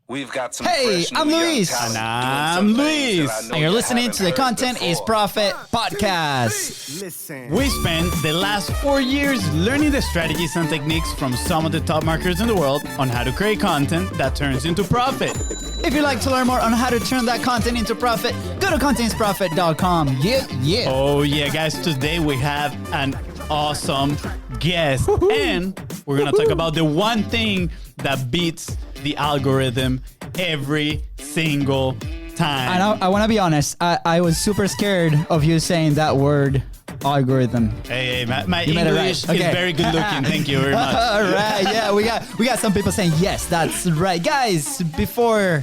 We've got some Hey, fresh I'm new young Luis. talent And doing some I'm things that Luis. I know And you're you listening haven't to the heard Content is before. Profit podcast. We spent the last 4 years learning the strategies and techniques from some of the top marketers in the world on how to create content that turns into profit. If you'd like to learn more on how to turn that content into profit, go to contentisprofit.com. Yeah. Oh yeah, guys, today we have an awesome guest. And we're going to talk about the one thing that beats the algorithm every single time. I want to be honest. I was super scared of you saying that word, algorithm. Hey, my You made it right. English Okay. is very good looking. Thank you very much. All right, yeah, we got some people saying yes, that's right, guys. Before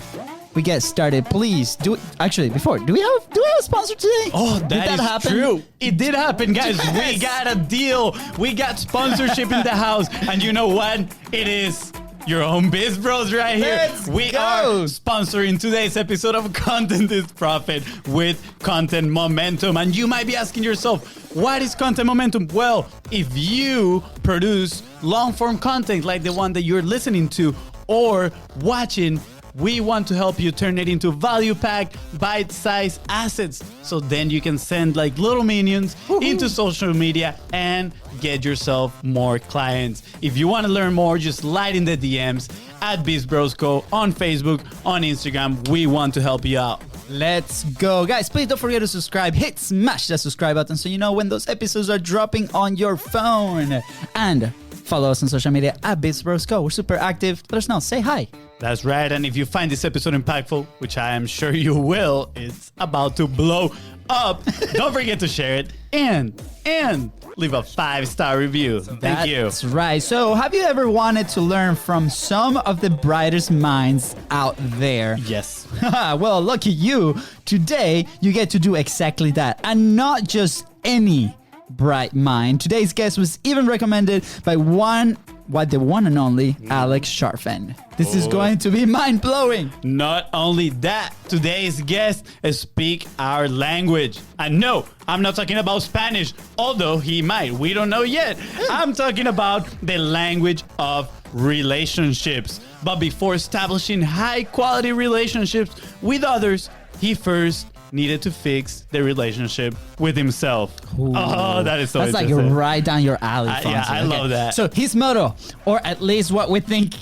we get started, please do we have a sponsor today? Oh, Did that is happen? true. It did happen, guys. Yes. We got a deal. We got sponsorship in the house. And you know what? It is your own Biz Bros right here. Let's we go. are sponsoring today's episode of Content is Profit with Content Momentum. And you might be asking yourself, what is Content Momentum? Well, if you produce long-form content like the one that you're listening to or watching, we want to help you turn it into value-packed, bite-sized assets. So then you can send like little minions into social media and get yourself more clients. If you want to learn more, just slide in the DMs at BizBrosCo on Facebook, on Instagram. We want to help you out. Let's go. Guys, please don't forget to subscribe. Smash that subscribe button so you know when those episodes are dropping on your phone. And follow us on social media at BizBrosCo. We're super active. Let us know. Say hi. That's right. And if you find this episode impactful, which I am sure you will, it's about to blow up. Don't forget to share it and leave a 5-star review. Thank you. That's right. So, have you ever wanted to learn from some of the brightest minds out there? Yes. Well, lucky you. Today, you get to do exactly that. And not just any bright mind. Today's guest was even recommended by the one and only Alex Sharfen. This is going to be mind-blowing. Not only that, today's guest speak our language. And no, I'm not talking about Spanish, although he might. We don't know yet. I'm talking about the language of relationships. But before establishing high-quality relationships with others, he first needed to fix the relationship with himself. Ooh. Oh, that is so That's like interesting. right down your alley, Fonzie. Yeah, I love that. So his motto, or at least what we think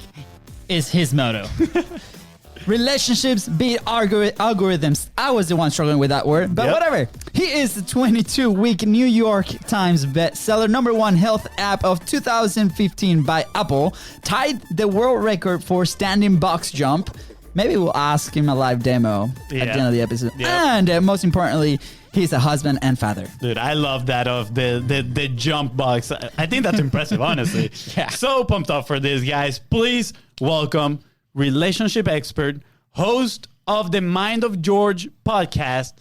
is his motto. Relationships beat algorithms. I was the one struggling with that word, but Yep. whatever. He is the 22-week New York Times bestseller, #1 health app of 2015 by Apple, tied the world record for standing box jump. Maybe we'll ask him a live demo at the end of the episode. Yep. And most importantly, he's a husband and father. Dude, I love that of the jump box. I think that's impressive, honestly. Yeah. So pumped up for this, guys. Please welcome relationship expert, host of the Mind of George podcast,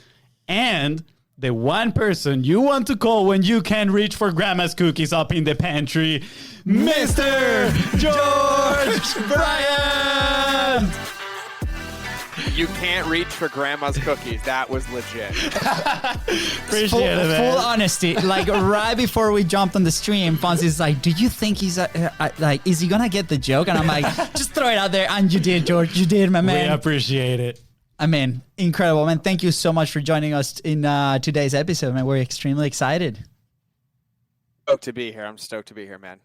and the one person you want to call when you can't reach for grandma's cookies up in the pantry, Mr. George Bryant. You can't reach for grandma's cookies. That was legit. Appreciate it, man. Full honesty, like right before we jumped on the stream, Fonzie's like, "Do you think he's like, is he gonna get the joke?" And I'm like, "Just throw it out there." And you did, George. You did, my man. We appreciate it. I mean, incredible, man. Thank you so much for joining us in today's episode, man. We're extremely excited. Stoked to be here. I'm stoked to be here, man.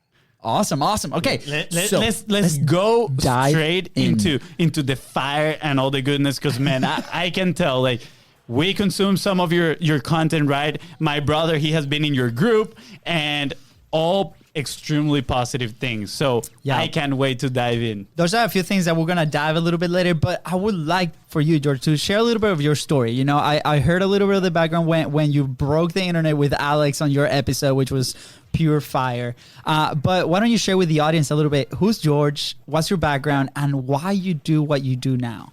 Awesome. Okay, Let's go dive straight into the fire and all the goodness, because man, I can tell, like, we consume some of your content, right? My brother, he has been in your group, and all extremely positive things. So Yeah. I can't wait to dive in. Those are a few things that we're gonna dive a little bit later, but I would like for you, George, to share a little bit of your story. You know, I heard a little bit of the background when you broke the internet with Alex on your episode, which was pure fire. But why don't you share with the audience a little bit, who's George, what's your background, and why you do what you do now?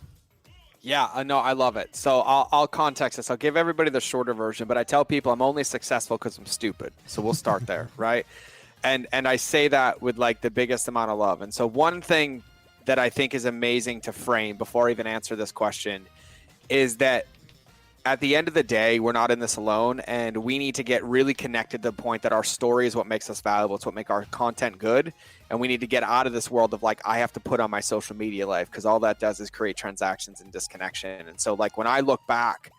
Yeah, no, I love it. So I'll context this. I'll give everybody the shorter version, but I tell people I'm only successful because I'm stupid. So we'll start there, right? And I say that with like the biggest amount of love. And so one thing that I think is amazing to frame before I even answer this question is that at the end of the day, we're not in this alone, and we need to get really connected to the point that our story is what makes us valuable. It's what makes our content good, and we need to get out of this world of like, I have to put on my social media life, because all that does is create transactions and disconnection. And so like when I look back,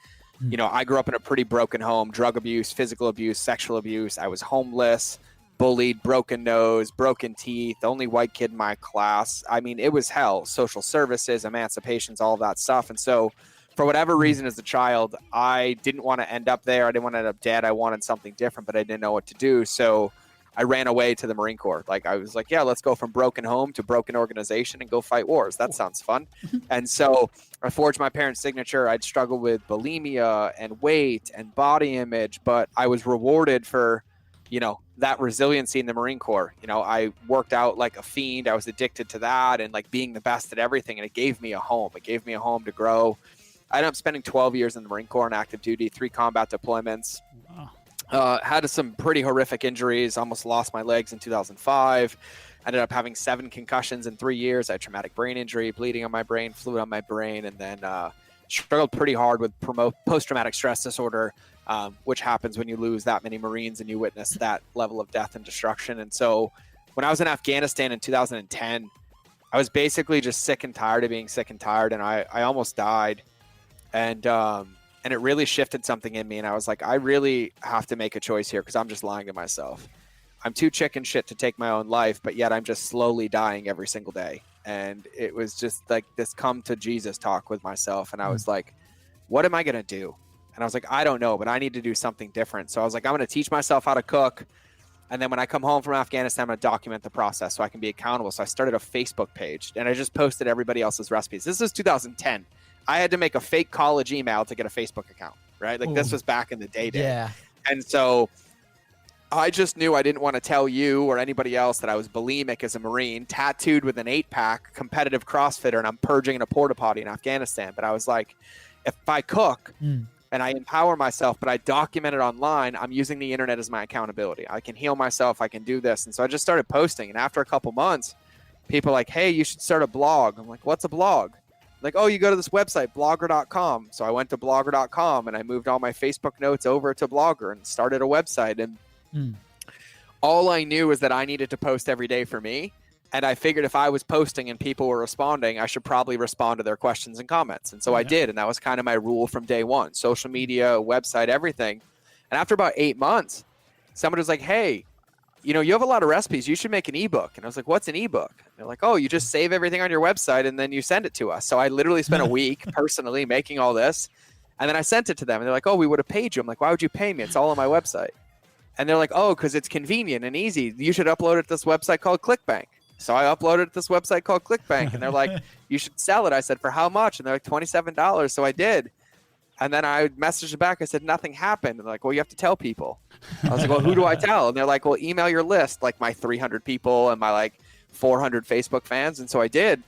you know, I grew up in a pretty broken home, drug abuse, physical abuse, sexual abuse. I was homeless, bullied, broken nose, broken teeth, the only white kid in my class. I mean, it was hell. Social services, emancipations, all of that stuff. And so for whatever reason as a child, I didn't want to end up there. I didn't want to end up dead. I wanted something different, but I didn't know what to do. So I ran away to the Marine Corps. Like I was like, yeah, let's go from broken home to broken organization and go fight wars. That sounds fun. And so I forged my parents' signature. I'd struggled with bulimia and weight and body image, but I was rewarded for, you know, that resiliency in the Marine Corps. You know, I worked out like a fiend. I was addicted to that and like being the best at everything. And it gave me a home. It gave me a home to grow. I ended up spending 12 years in the Marine Corps on active duty, 3 combat deployments. Wow. Had some pretty horrific injuries. Almost lost my legs in 2005. Ended up having 7 concussions in 3 years. I had traumatic brain injury, bleeding on my brain, fluid on my brain, and then struggled pretty hard with post-traumatic stress disorder, which happens when you lose that many Marines and you witness that level of death and destruction. And so when I was in Afghanistan in 2010, I was basically just sick and tired of being sick and tired, and I almost died. And it really shifted something in me. And I was like, I really have to make a choice here, because I'm just lying to myself. I'm too chicken shit to take my own life, but yet I'm just slowly dying every single day. And it was just like this come to Jesus talk with myself. And I was like, what am I going to do? And I was like, I don't know, but I need to do something different. So I was like, I'm going to teach myself how to cook. And then when I come home from Afghanistan, I'm going to document the process so I can be accountable. So I started a Facebook page, and I just posted everybody else's recipes. This is 2010. I had to make a fake college email to get a Facebook account, right? Like this was back in the day. Yeah. And so I just knew I didn't want to tell you or anybody else that I was bulimic as a Marine, tattooed with an 8-pack, competitive CrossFitter, and I'm purging in a porta potty in Afghanistan. But I was like, if I cook and I empower myself, but I document it online, I'm using the internet as my accountability. I can heal myself. I can do this. And so I just started posting. And after a couple months, people are like, hey, you should start a blog. I'm like, what's a blog? Like, oh, you go to this website, blogger.com. So I went to blogger.com and I moved all my Facebook notes over to Blogger and started a website. And all I knew was that I needed to post every day for me. And I figured if I was posting and people were responding, I should probably respond to their questions and comments. And so I did. And that was kind of my rule from day one. Social media, website, everything. And after about 8 months, somebody was like, hey, you know, you have a lot of recipes. You should make an ebook. And I was like, what's an ebook? And they're like, oh, you just save everything on your website and then you send it to us. So I literally spent a week personally making all this. And then I sent it to them. And they're like, oh, we would have paid you. I'm like, why would you pay me? It's all on my website. And they're like, oh, because it's convenient and easy. You should upload it to this website called ClickBank. So I uploaded it to this website called ClickBank. And they're like, you should sell it. I said, for how much? And they're like, $27. So I did. And then I messaged back. I said, nothing happened. And they're like, well, you have to tell people. I was like, well, who do I tell? And they're like, well, email your list, like my 300 people and my like 400 Facebook fans. And so I did.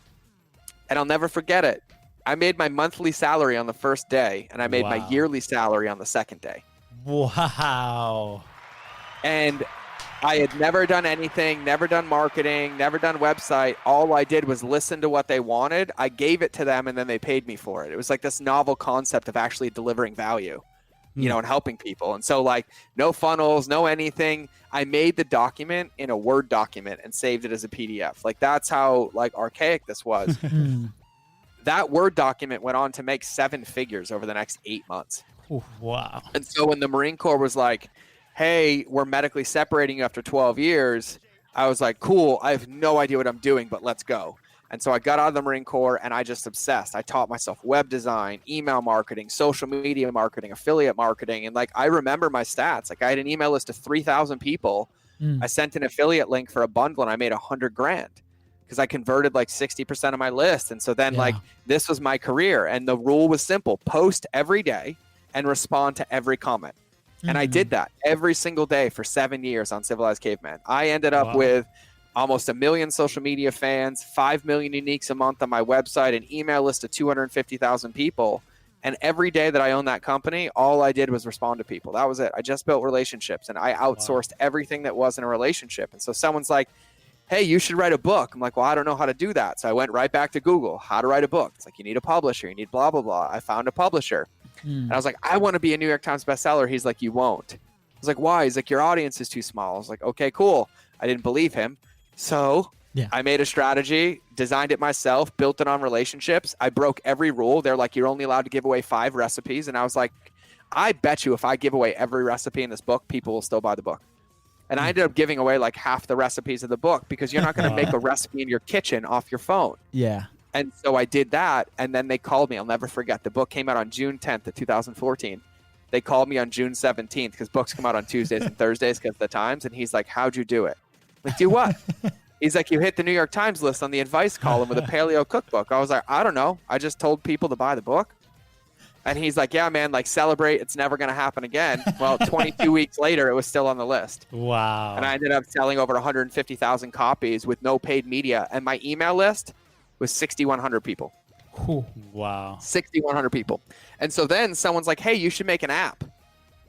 And I'll never forget it. I made my monthly salary on the first day, and I made my yearly salary on the second day. Wow. And I had never done anything, never done marketing, never done website. All I did was listen to what they wanted. I gave it to them, and then they paid me for it. It was like this novel concept of actually delivering value, you know, and helping people. And so like no funnels, no anything. I made the document in a Word document and saved it as a PDF. Like that's how like archaic this was. That Word document went on to make 7 figures over the next 8 months. Wow. And so when the Marine Corps was like, hey, we're medically separating you after 12 years, I was like, cool, I have no idea what I'm doing, but let's go. And so I got out of the Marine Corps and I just obsessed. I taught myself web design, email marketing, social media marketing, affiliate marketing. And like, I remember my stats. Like I had an email list of 3,000 people. I sent an affiliate link for a bundle and I made $100,000 because I converted like 60% of my list. And so then like, this was my career. And the rule was simple: post every day and respond to every comment. And I did that every single day for 7 years on Civilized Caveman. I ended up with almost 1 million social media fans, 5 million uniques a month on my website, an email list of 250,000 people. And every day that I owned that company, all I did was respond to people. That was it. I just built relationships and I outsourced everything that wasn't a relationship. And so someone's like, hey, you should write a book. I'm like, well, I don't know how to do that. So I went right back to Google, how to write a book. It's like, you need a publisher, you need blah, blah, blah. I found a publisher. And I was like, I want to be a New York Times bestseller. He's like, you won't. I was like, why? He's like, your audience is too small. I was like, okay, cool. I didn't believe him. So I made a strategy, designed it myself, built it on relationships. I broke every rule. They're like, you're only allowed to give away 5 recipes. And I was like, I bet you if I give away every recipe in this book, people will still buy the book. And I ended up giving away like half the recipes of the book because you're not going to make a recipe in your kitchen off your phone. Yeah. And so I did that. And then they called me. I'll never forget. The book came out on June 10th of 2014. They called me on June 17th because books come out on Tuesdays and Thursdays because of the times. And he's like, how'd you do it? I'm like, do what? He's like, you hit the New York Times list on the advice column with a paleo cookbook. I was like, I don't know. I just told people to buy the book. And he's like, yeah, man, like celebrate. It's never going to happen again. Well, 22 weeks later, it was still on the list. Wow. And I ended up selling over 150,000 copies with no paid media. And my email list was 6,100 people. Wow. 6,100 people. And so then someone's like, hey, you should make an app.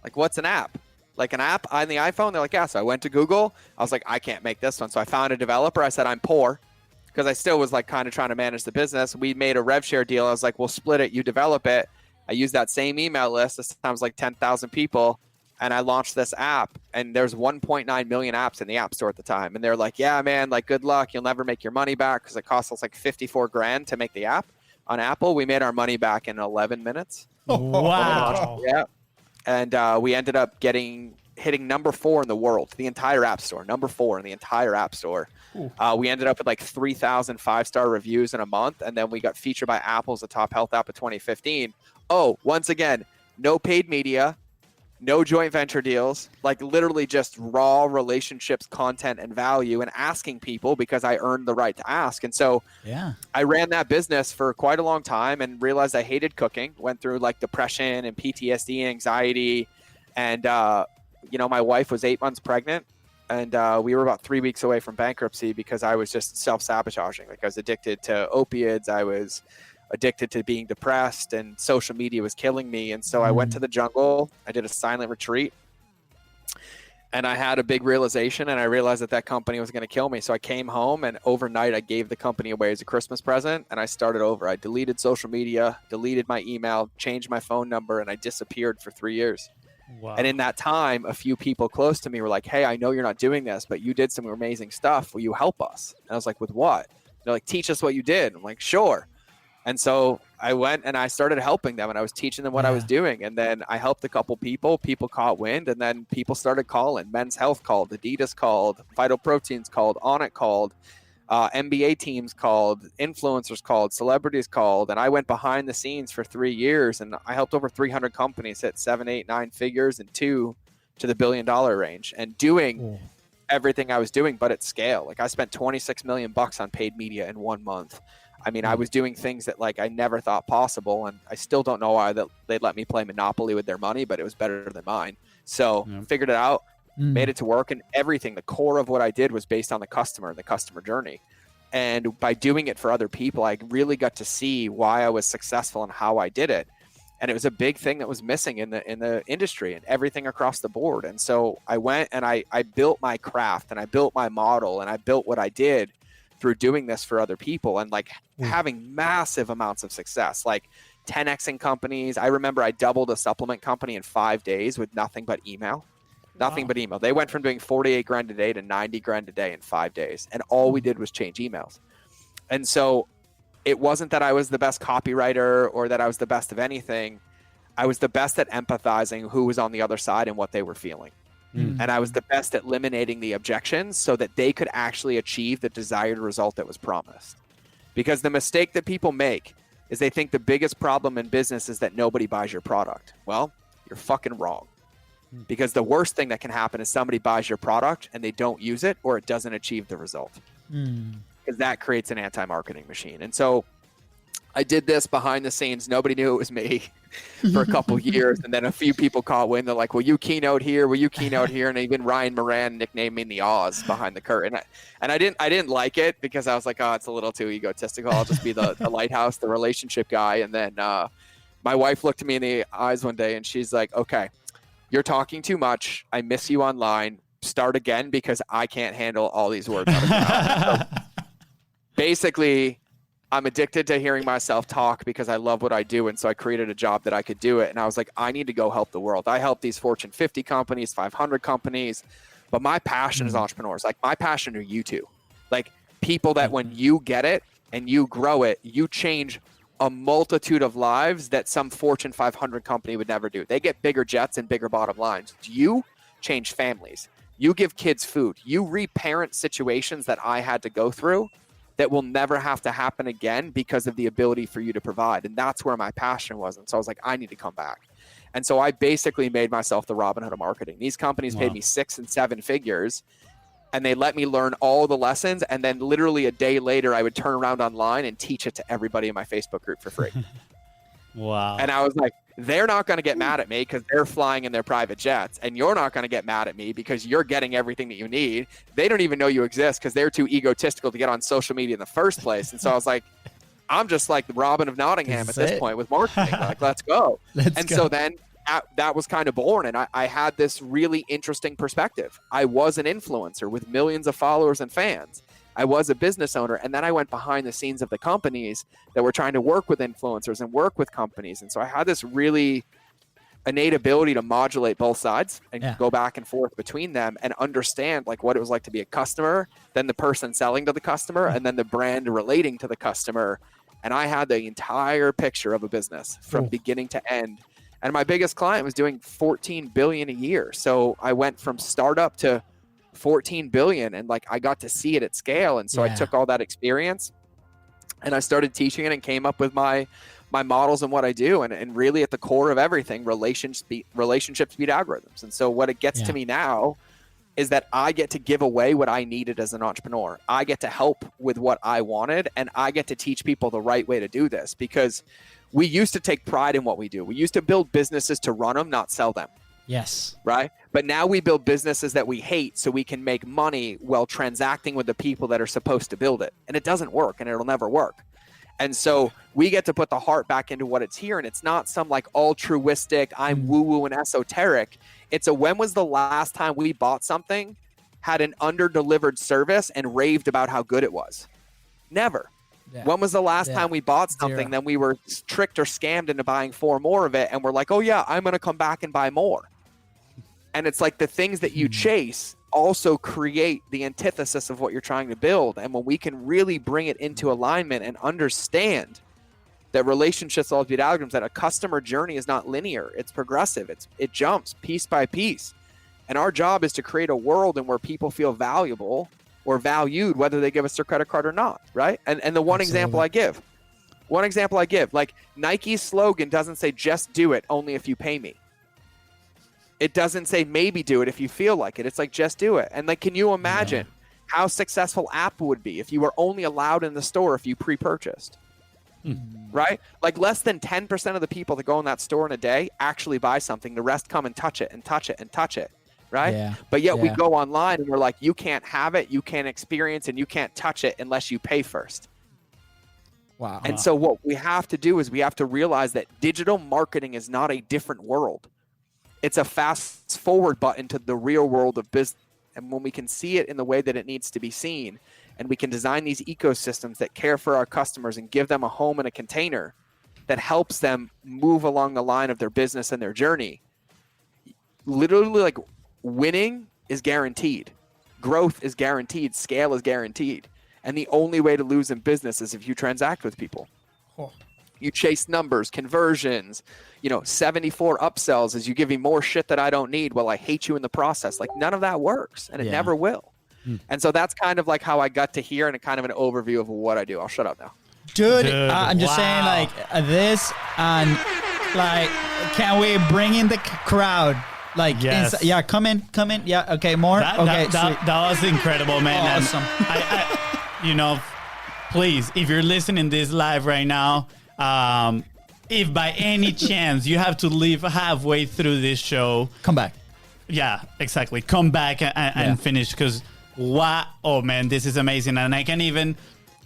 Like, what's an app? Like an app on the iPhone? They're like, yeah. So I went to Google. I was like, I can't make this one. So I found a developer. I said, I'm poor because I still was like kind of trying to manage the business. We made a rev share deal. I was like, we'll split it. You develop it. I used that same email list. This time was like 10,000 people. And I launched this app. And there's 1.9 million apps in the App Store at the time. And they're like, yeah, man, like good luck. You'll never make your money back because it cost us like 54 grand to make the app. On Apple, we made our money back in 11 minutes. Wow. Yeah. And we ended up hitting number 4 in the world, the entire App Store, number 4 in the entire App Store. We ended up with like 3,000 5-star reviews in a month. And then we got featured by Apple as the top health app of 2015. Oh, once again, no paid media, no joint venture deals, like literally just raw relationships, content, and value, and asking people because I earned the right to ask. And so I ran that business for quite a long time and realized I hated cooking, went through like depression and PTSD, anxiety. And, my wife was 8 months pregnant and we were about 3 weeks away from bankruptcy because I was just self-sabotaging. Like I was addicted to opiates. I was addicted to being depressed and social media was killing me. And so I went to the jungle. I did a silent retreat and I had a big realization and I realized that company was going to kill me. So I came home and overnight I gave the company away as a Christmas present and I started over. I deleted social media, deleted my email, changed my phone number, and I disappeared for 3 years. Wow. And in that time, a few people close to me were like, hey, I know you're not doing this, but you did some amazing stuff. Will you help us? And I was like, with what? They're like, teach us what you did. I'm like, sure. And so I went and I started helping them and I was teaching them what I was doing. And then I helped a couple people caught wind, and then people started calling. Men's Health called, Adidas called, Vital Proteins called, Onnit called, NBA teams called, influencers called, celebrities called. And I went behind the scenes for 3 years and I helped over 300 companies hit 7, 8, 9 figures and 2 to the $1 billion range and doing everything I was doing, but at scale. Like I spent 26 million bucks on paid media in 1 month. I mean, I was doing things that like I never thought possible, and I still don't know why they'd let me play Monopoly with their money, but it was better than mine. So figured it out, made it to work, and everything, the core of what I did was based on the customer and the customer journey. And by doing it for other people, I really got to see why I was successful and how I did it. And it was a big thing that was missing in the industry and everything across the board. And so I went and I built my craft and I built my model and I built what I did through doing this for other people and like having massive amounts of success, like 10xing companies. I remember I doubled a supplement company in 5 days with nothing but email. Nothing but email. They went from doing 48 grand a day to 90 grand a day in 5 days. And all we did was change emails. And so it wasn't that I was the best copywriter or that I was the best of anything. I was the best at empathizing who was on the other side and what they were feeling. And I was the best at eliminating the objections so that they could actually achieve the desired result that was promised. Because the mistake that people make is they think the biggest problem in business is that nobody buys your product. Well, you're fucking wrong. Because the worst thing that can happen is somebody buys your product and they don't use it or it doesn't achieve the result. Because that creates an anti-marketing machine. And so I did this behind the scenes. Nobody knew it was me for a couple years. And then a few people caught wind. They're like, will you keynote here? Will you keynote here? And even Ryan Moran nicknamed me the Oz behind the curtain. And I didn't like it because I was like, oh, it's a little too egotistical. I'll just be the lighthouse, the relationship guy. And then my wife looked at me in the eyes one day and she's like, okay, you're talking too much. I miss you online. Start again because I can't handle all these words out of your mouth. So basically, I'm addicted to hearing myself talk because I love what I do. And so I created a job that I could do it. And I was like, I need to go help the world. I help these Fortune 50 companies, 500 companies, but my passion is entrepreneurs. Like my passion are you two. Like people that when you get it and you grow it, you change a multitude of lives that some Fortune 500 company would never do. They get bigger jets and bigger bottom lines. You change families. You give kids food. You reparent situations that I had to go through that will never have to happen again because of the ability for you to provide. And that's where my passion was. And so I was like, I need to come back. And so I basically made myself the Robinhood of marketing. These companies paid me 6 and 7 figures, and they let me learn all the lessons. And then literally a day later, I would turn around online and teach it to everybody in my Facebook group for free. Wow. And I was like, they're not going to get mad at me because they're flying in their private jets. And you're not going to get mad at me because you're getting everything that you need. They don't even know you exist because they're too egotistical to get on social media in the first place. And so I was like, I'm just like the Robin of Nottingham at this point with marketing. Like, let's go. So then that was kind of born. And I had this really interesting perspective. I was an influencer with millions of followers and fans. I was a business owner. And then I went behind the scenes of the companies that were trying to work with influencers and work with companies. And so I had this really innate ability to modulate both sides and go back and forth between them and understand like what it was like to be a customer, then the person selling to the customer, and then the brand relating to the customer. And I had the entire picture of a business from beginning to end. And my biggest client was doing 14 billion a year. So I went from startup to 14 billion, and like I got to see it at scale. And so I took all that experience and I started teaching it and came up with my models and what I do. And really at the core of everything, relationship speed algorithms. And so what it gets to me now is that I get to give away what I needed as an entrepreneur. I get to help with what I wanted, and I get to teach people the right way to do this, because we used to take pride in what we do. We used to build businesses to run them, not sell them. Yes. Right. But now we build businesses that we hate so we can make money while transacting with the people that are supposed to build it. And it doesn't work, and it'll never work. And so we get to put the heart back into what it's here. And it's not some like altruistic, I'm woo-woo and esoteric. It's a when was the last time we bought something, had an under-delivered service, and raved about how good it was? Never. Yeah. When was the last time we bought something, then we were tricked or scammed into buying 4 more of it, and we're like, oh yeah, I'm going to come back and buy more. And it's like the things that you chase also create the antithesis of what you're trying to build. And when we can really bring it into alignment and understand that relationships all be algorithms, that a customer journey is not linear, it's progressive, it jumps piece by piece. And our job is to create a world in where people feel valuable or valued, whether they give us their credit card or not, right? And the one example I give, like Nike's slogan doesn't say just do it, only if you pay me. It doesn't say maybe do it if you feel like it. It's like just do it. And like, can you imagine how successful Apple would be if you were only allowed in the store if you pre-purchased? Right? Like less than 10% of the people that go in that store in a day actually buy something. The rest come and touch it and touch it and touch it. Right? Yeah. But yet we go online and we're like, you can't have it, you can't experience, and you can't touch it unless you pay first. Wow. And so what we have to do is we have to realize that digital marketing is not a different world. It's a fast forward button to the real world of business. And when we can see it in the way that it needs to be seen, and we can design these ecosystems that care for our customers and give them a home and a container that helps them move along the line of their business and their journey, literally like winning is guaranteed. Growth is guaranteed. Scale is guaranteed. And the only way to lose in business is if you transact with people. You chase numbers, conversions, 74 upsells as you give me more shit that I don't need while I hate you in the process. Like none of that works, and it never will. And so that's kind of like how I got to here, and a kind of an overview of what I do. I'll shut up now. Dude, I'm just saying like this, and like, can we bring in the crowd? Like, yes. Come in. Yeah, okay, more. That was incredible, man. Awesome. I please, if you're listening this live right now, if by any chance you have to leave halfway through this show, come back. Yeah, exactly. Come back and finish, because oh man, this is amazing. And I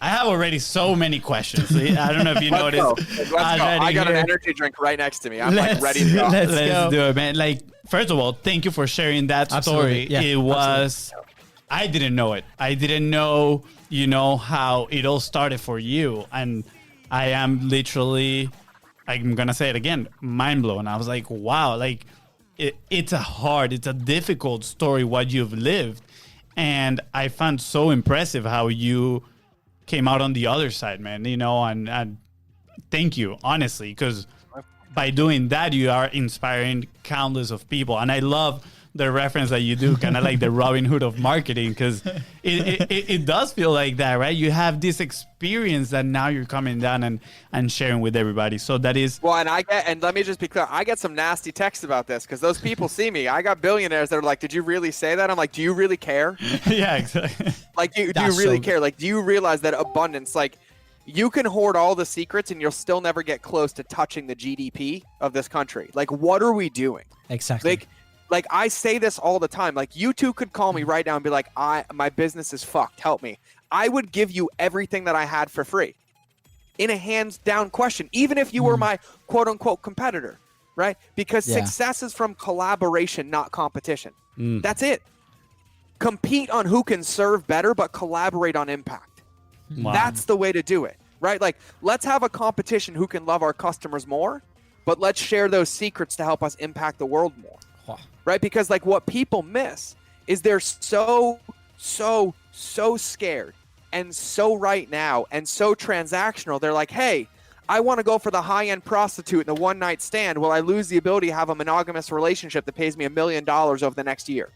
have already so many questions. I don't know if you noticed. Let's go. I got an energy drink right next to me. I'm like ready to go. Let's do it, man. Like, first of all, thank you for sharing that story. Yeah, it was, I didn't know it. I didn't know you know how it all started for you. And I am literally, I'm going to say it again, mind blown. I was like, wow, like it's a difficult story, what you've lived. And I found so impressive how you came out on the other side, man, you know, and thank you, honestly, because by doing that, you are inspiring countless of people. And I love the reference that you do, kind of like the Robinhood of marketing, because it does feel like that, right? You have this experience that now you're coming down and sharing with everybody. So that is... Well, and let me just be clear. I get some nasty texts about this because those people see me. I got billionaires that are like, did you really say that? I'm like, do you really care? Yeah, exactly. Like, do you really care? Like, do you realize that abundance, like, you can hoard all the secrets and you'll still never get close to touching the GDP of this country. Like, what are we doing? Exactly. Like I say this all the time. Like, you two could call me right now and be like, my business is fucked. Help me. I would give you everything that I had for free in a hands down question, even if you were my quote unquote competitor, right? Because success is from collaboration, not competition. That's it. Compete on who can serve better, but collaborate on impact. Wow. That's the way to do it, right? Like, let's have a competition who can love our customers more, but let's share those secrets to help us impact the world more. Right? Because like what people miss is they're so scared and so right now and so transactional. They're like, hey, I want to go for the high-end prostitute and the one-night stand. Will I lose the ability to have a monogamous relationship that pays me $1 million over the next year?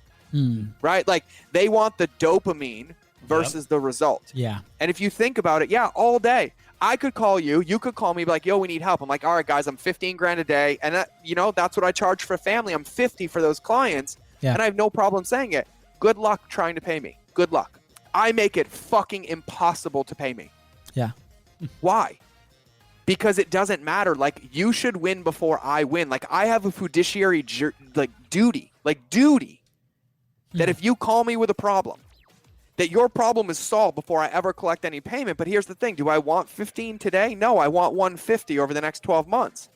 Right? Like, they want the dopamine versus the result. Yeah. And if you think about it, all day. I could call you, you could call me, be like, yo, we need help. I'm like, all right, guys, I'm 15 grand a day. And that, you know, that's what I charge for family. I'm 50 for those clients. And I have no problem saying it. Good luck trying to pay me. Good luck. I make it fucking impossible to pay me. Yeah. Why? Because it doesn't matter. Like, you should win before I win. Like, I have a fiduciary duty that if you call me with a problem, that your problem is solved before I ever collect any payment. But here's the thing. Do I want 15 today? No, I want 150 over the next 12 months.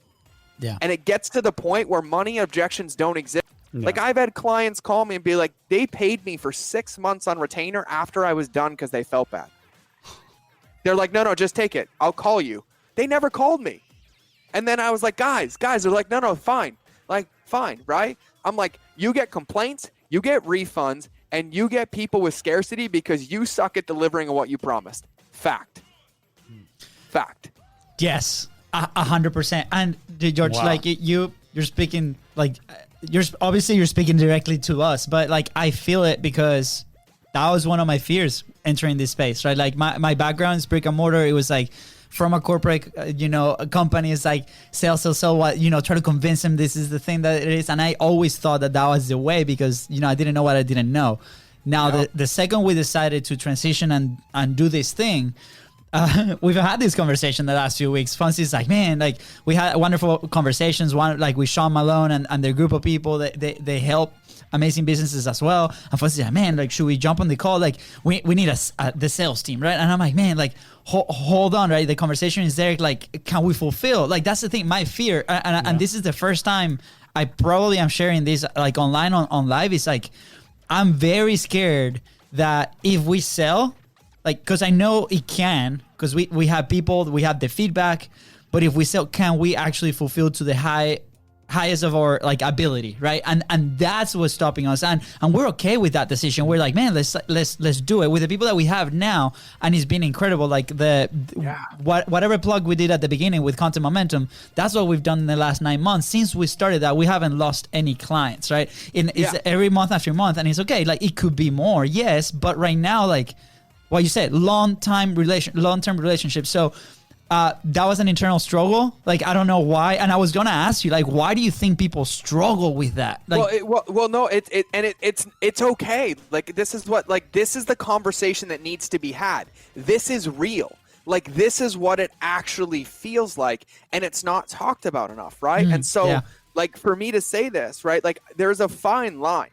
Yeah. And it gets to the point where money objections don't exist. Yeah. Like, I've had clients call me and be like, they paid me for 6 months on retainer after I was done because they felt bad. They're like, no, just take it. I'll call you. They never called me. And then I was like, guys, they're like, no, fine. Like, fine, right? I'm like, you get complaints, you get refunds, and you get people with scarcity because you suck at delivering on what you promised. Fact. Yes, 100%. And George, like you're speaking, like you're speaking directly to us, but like I feel it because that was one of my fears entering this space, right? Like my background is brick and mortar. It was like from a corporate, a company is like sell what, try to convince them this is the thing that it is. And I always thought that was the way because, I didn't know what I didn't know. Now, the second we decided to transition and do this thing, we've had this conversation the last few weeks. Fonzie's like, man, like we had wonderful conversations. One like with Sean Malone and their group of people that they help amazing businesses as well. And Fonzie's like, man, like should we jump on the call? Like we need the sales team, right? And I'm like, man, like hold on, right? The conversation is there. Like, can we fulfill? Like that's the thing. My fear, and this is the first time I probably am sharing this like online on live. Is like I'm very scared that if we sell. Like, because I know it can, because we have people, we have the feedback, but if we sell, can we actually fulfill to the highest of our like ability, right? And that's what's stopping us, and we're okay with that decision. We're like, man, let's do it with the people that we have now, and it's been incredible. Like whatever plug we did at the beginning with Content Momentum, that's what we've done in the last 9 months since we started that. We haven't lost any clients, right? It's every month after month, and it's okay. Like it could be more, yes, but right now, like. What you said, long-term relationship. So that was an internal struggle. Like I don't know why, and I was gonna ask you, like, why do you think people struggle with that? Like, no, it's okay. Like this is the conversation that needs to be had. This is real. Like this is what it actually feels like, and it's not talked about enough, right? And so, like for me to say this, right? Like there's a fine line.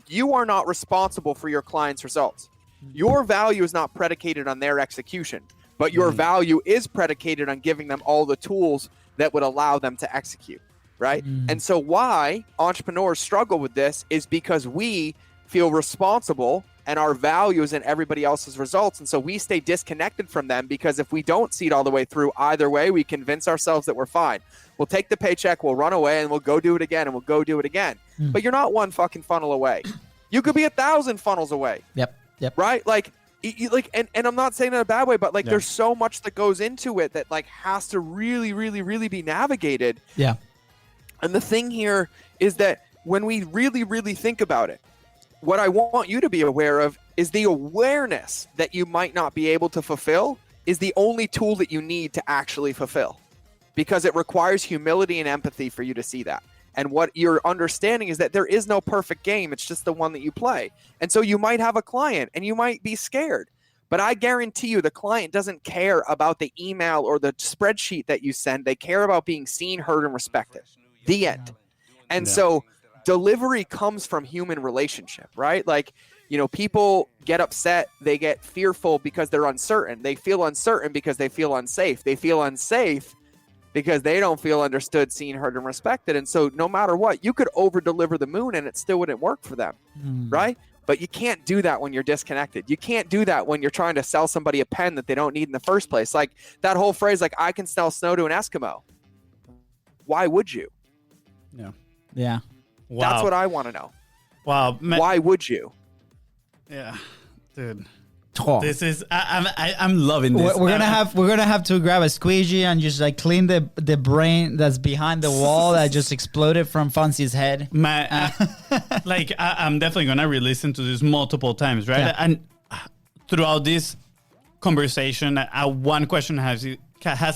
You are not responsible for your client's results. Your value is not predicated on their execution, but your value is predicated on giving them all the tools that would allow them to execute, right? And so why entrepreneurs struggle with this is because we feel responsible and our values and everybody else's results. And so we stay disconnected from them, because if we don't see it all the way through either way, we convince ourselves that we're fine. We'll take the paycheck, we'll run away, and we'll go do it again, and we'll go do it again. But you're not one fucking funnel away. You could be 1,000 funnels away. Yep. Right? Like, and I'm not saying that in a bad way, but like there's so much that goes into it that like has to really, really, really be navigated. Yeah. And the thing here is that when we really, really think about it, what I want you to be aware of is the awareness that you might not be able to fulfill is the only tool that you need to actually fulfill, because it requires humility and empathy for you to see that. And what you're understanding is that there is no perfect game. It's just the one that you play. And so you might have a client and you might be scared, but I guarantee you the client doesn't care about the email or the spreadsheet that you send. They care about being seen, heard, and respected. The end. And so delivery comes from human relationship, right? Like, you know, people get upset, they get fearful because they're uncertain. They feel uncertain because they feel unsafe. They feel unsafe because they don't feel understood, seen, heard, and respected. And so no matter what, you could over deliver the moon and it still wouldn't work for them, right? But you can't do that when you're disconnected. You can't do that when you're trying to sell somebody a pen that they don't need in the first place. Like that whole phrase, like, I can sell snow to an Eskimo. Why would you? Yeah. Wow. That's what I want to know. Wow. Why would you? Yeah, dude. Oh. This is I'm loving this. We're gonna have to grab a squeegee and just like clean the brain that's behind the wall that just exploded from Fonzie's head. I'm definitely gonna re-listen to this multiple times, right? Yeah. And throughout this conversation, one question has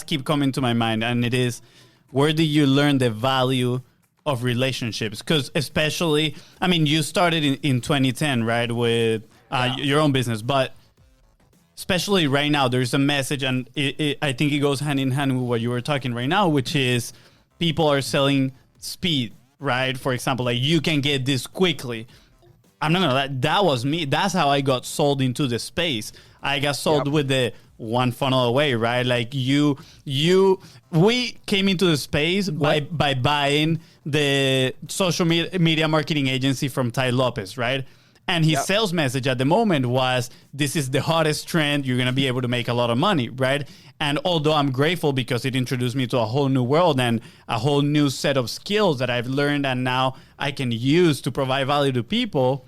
keep coming to my mind, and it is, where did you learn the value of relationships? Because especially, I mean, you started in 2010, right, with your own business, but especially right now, there's a message, and I think it goes hand in hand with what you were talking right now, which is people are selling speed, right? For example, like, you can get this quickly. I'm not gonna lie, that was me. That's how I got sold into the space. I got sold with the one funnel away, right? Like we came into the space by buying the social media marketing agency from Ty Lopez, right? And his sales message at the moment was, this is the hottest trend. You're going to be able to make a lot of money, right? And although I'm grateful because it introduced me to a whole new world and a whole new set of skills that I've learned and now I can use to provide value to people,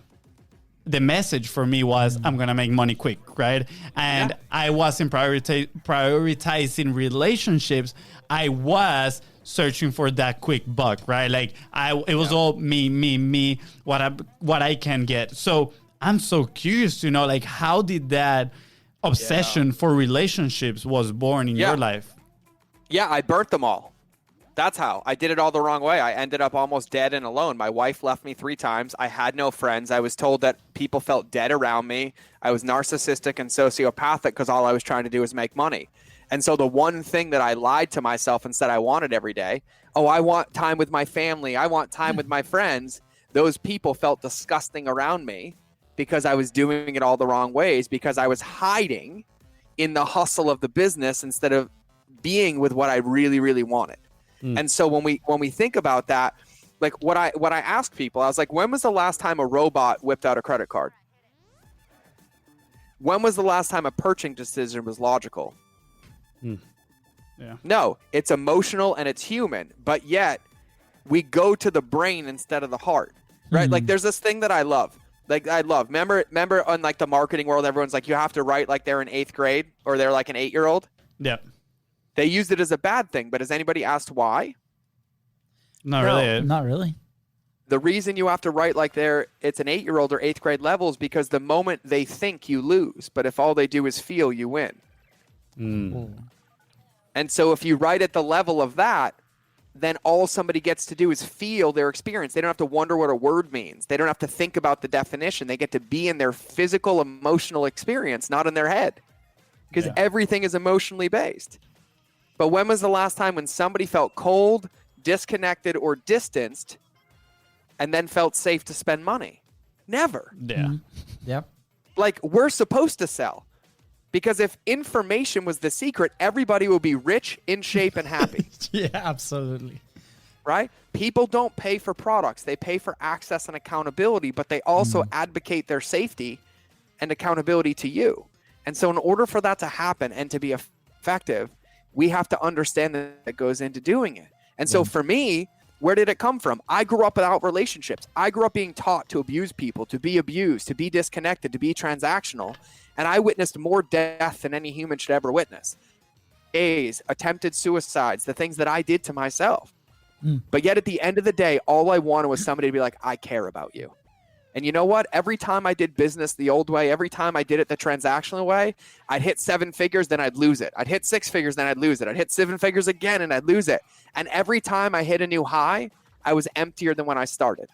the message for me was, I'm going to make money quick, right? And I wasn't prioritizing relationships. I was searching for that quick buck, right? Like it was all me, what I can get. So I'm so curious to know, like, how did that obsession for relationships was born in your life? Yeah, I burnt them all. That's how. I did it all the wrong way. I ended up almost dead and alone. My wife left me 3 times. I had no friends. I was told that people felt dead around me. I was narcissistic and sociopathic because all I was trying to do was make money. And so the one thing that I lied to myself and said I wanted every day, I want time with my family, I want time with my friends. Those people felt disgusting around me because I was doing it all the wrong ways, because I was hiding in the hustle of the business instead of being with what I really, really wanted. And so when we think about that, like what I ask people, I was like, when was the last time a robot whipped out a credit card? When was the last time a purchasing decision was logical? No, it's emotional and it's human, but yet we go to the brain instead of the heart, right? Like there's this thing that I love. Remember on like the marketing world, everyone's like, you have to write like they're in 8th grade or they're like an 8-year-old. Yeah. They used it as a bad thing, but has anybody asked why? Not really. Not really. The reason you have to write like it's an 8-year-old or 8th grade level is because the moment they think, you lose. But if all they do is feel, you win. And so if you write at the level of that, then all somebody gets to do is feel their experience. They don't have to wonder what a word means. They don't have to think about the definition. They get to be in their physical, emotional experience, not in their head, because everything is emotionally based. But when was the last time when somebody felt cold, disconnected, or distanced and then felt safe to spend money? Never. Yeah. Yep. Like, we're supposed to sell. Because if information was the secret, everybody will be rich, in shape, and happy. Yeah, absolutely. Right? People don't pay for products. They pay for access and accountability, but they also advocate their safety and accountability to you. And so in order for that to happen and to be effective, we have to understand that goes into doing it. And so for me, where did it come from? I grew up without relationships. I grew up being taught to abuse people, to be abused, to be disconnected, to be transactional. And I witnessed more death than any human should ever witness. Attempted suicides, the things that I did to myself. But yet at the end of the day, all I wanted was somebody to be like, I care about you. And you know what? Every time I did business the old way, every time I did it the transactional way, I'd hit 7 figures, then I'd lose it. I'd hit 6 figures, then I'd lose it. I'd hit 7 figures again, and I'd lose it. And every time I hit a new high, I was emptier than when I started.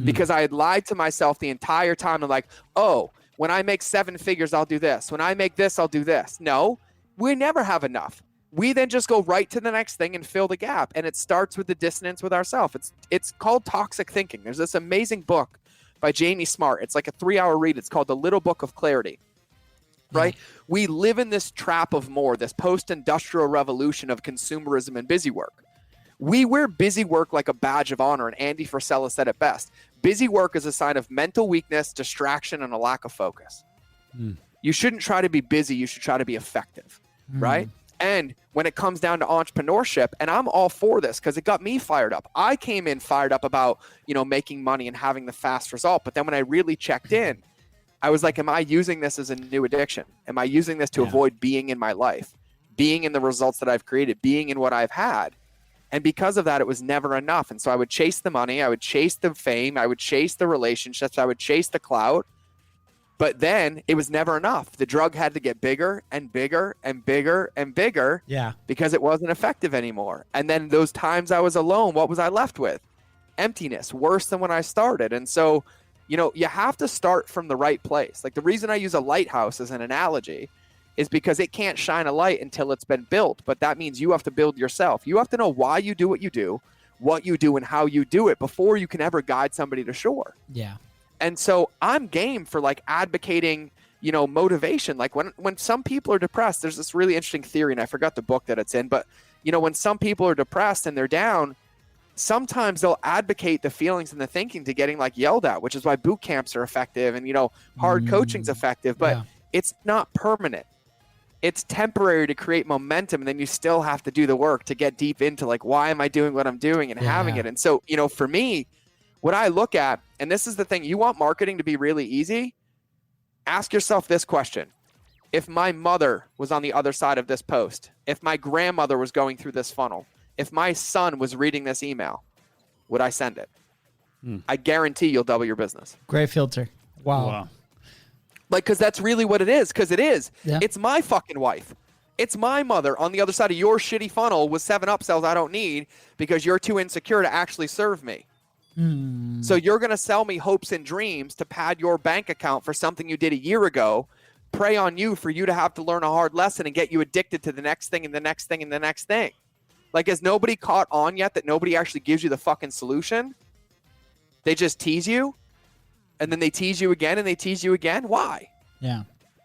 Because I had lied to myself the entire time. I'm like, oh, when I make 7 figures, I'll do this. When I make this, I'll do this. No, we never have enough. We then just go right to the next thing and fill the gap. And it starts with the dissonance with ourselves. It's called toxic thinking. There's this amazing book by Jamie Smart. It's like a 3-hour read. It's called The Little Book of Clarity, right? We live in this trap of more, this post-industrial revolution of consumerism and busy work. We wear busy work like a badge of honor, and Andy Frisella said it best. Busy work is a sign of mental weakness, distraction, and a lack of focus. You shouldn't try to be busy. You should try to be effective, right? And when it comes down to entrepreneurship, and I'm all for this because it got me fired up. I came in fired up about, making money and having the fast result. But then when I really checked in, I was like, am I using this as a new addiction? Am I using this to avoid being in my life, being in the results that I've created, being in what I've had? And because of that, it was never enough. And so I would chase the money. I would chase the fame. I would chase the relationships. I would chase the clout. But then it was never enough. The drug had to get bigger and bigger and bigger and bigger because it wasn't effective anymore. And then those times I was alone, what was I left with? Emptiness, worse than when I started. And so, you have to start from the right place. Like the reason I use a lighthouse as an analogy is because it can't shine a light until it's been built. But that means you have to build yourself. You have to know why you do, what you do, and how you do it before you can ever guide somebody to shore. Yeah. And so I'm game for like advocating, motivation. Like when some people are depressed, there's this really interesting theory, and I forgot the book that it's in, but when some people are depressed and they're down, sometimes they'll advocate the feelings and the thinking to getting like yelled at, which is why boot camps are effective and, hard coaching's effective, but it's not permanent. It's temporary to create momentum. And then you still have to do the work to get deep into like, why am I doing what I'm doing and having it? And so, for me, what I look at, and this is the thing, you want marketing to be really easy, ask yourself this question. If my mother was on the other side of this post, if my grandmother was going through this funnel, if my son was reading this email, would I send it? I guarantee you'll double your business. Great filter. Wow. Like, because that's really what it is, because it is. Yeah. It's my fucking wife. It's my mother on the other side of your shitty funnel with 7 upsells I don't need because you're too insecure to actually serve me. So you're going to sell me hopes and dreams to pad your bank account for something you did a year ago, prey on you for you to have to learn a hard lesson and get you addicted to the next thing and the next thing and the next thing. Like, has nobody caught on yet that nobody actually gives you the fucking solution? They just tease you, and then they tease you again, and they tease you again. Why? Yeah.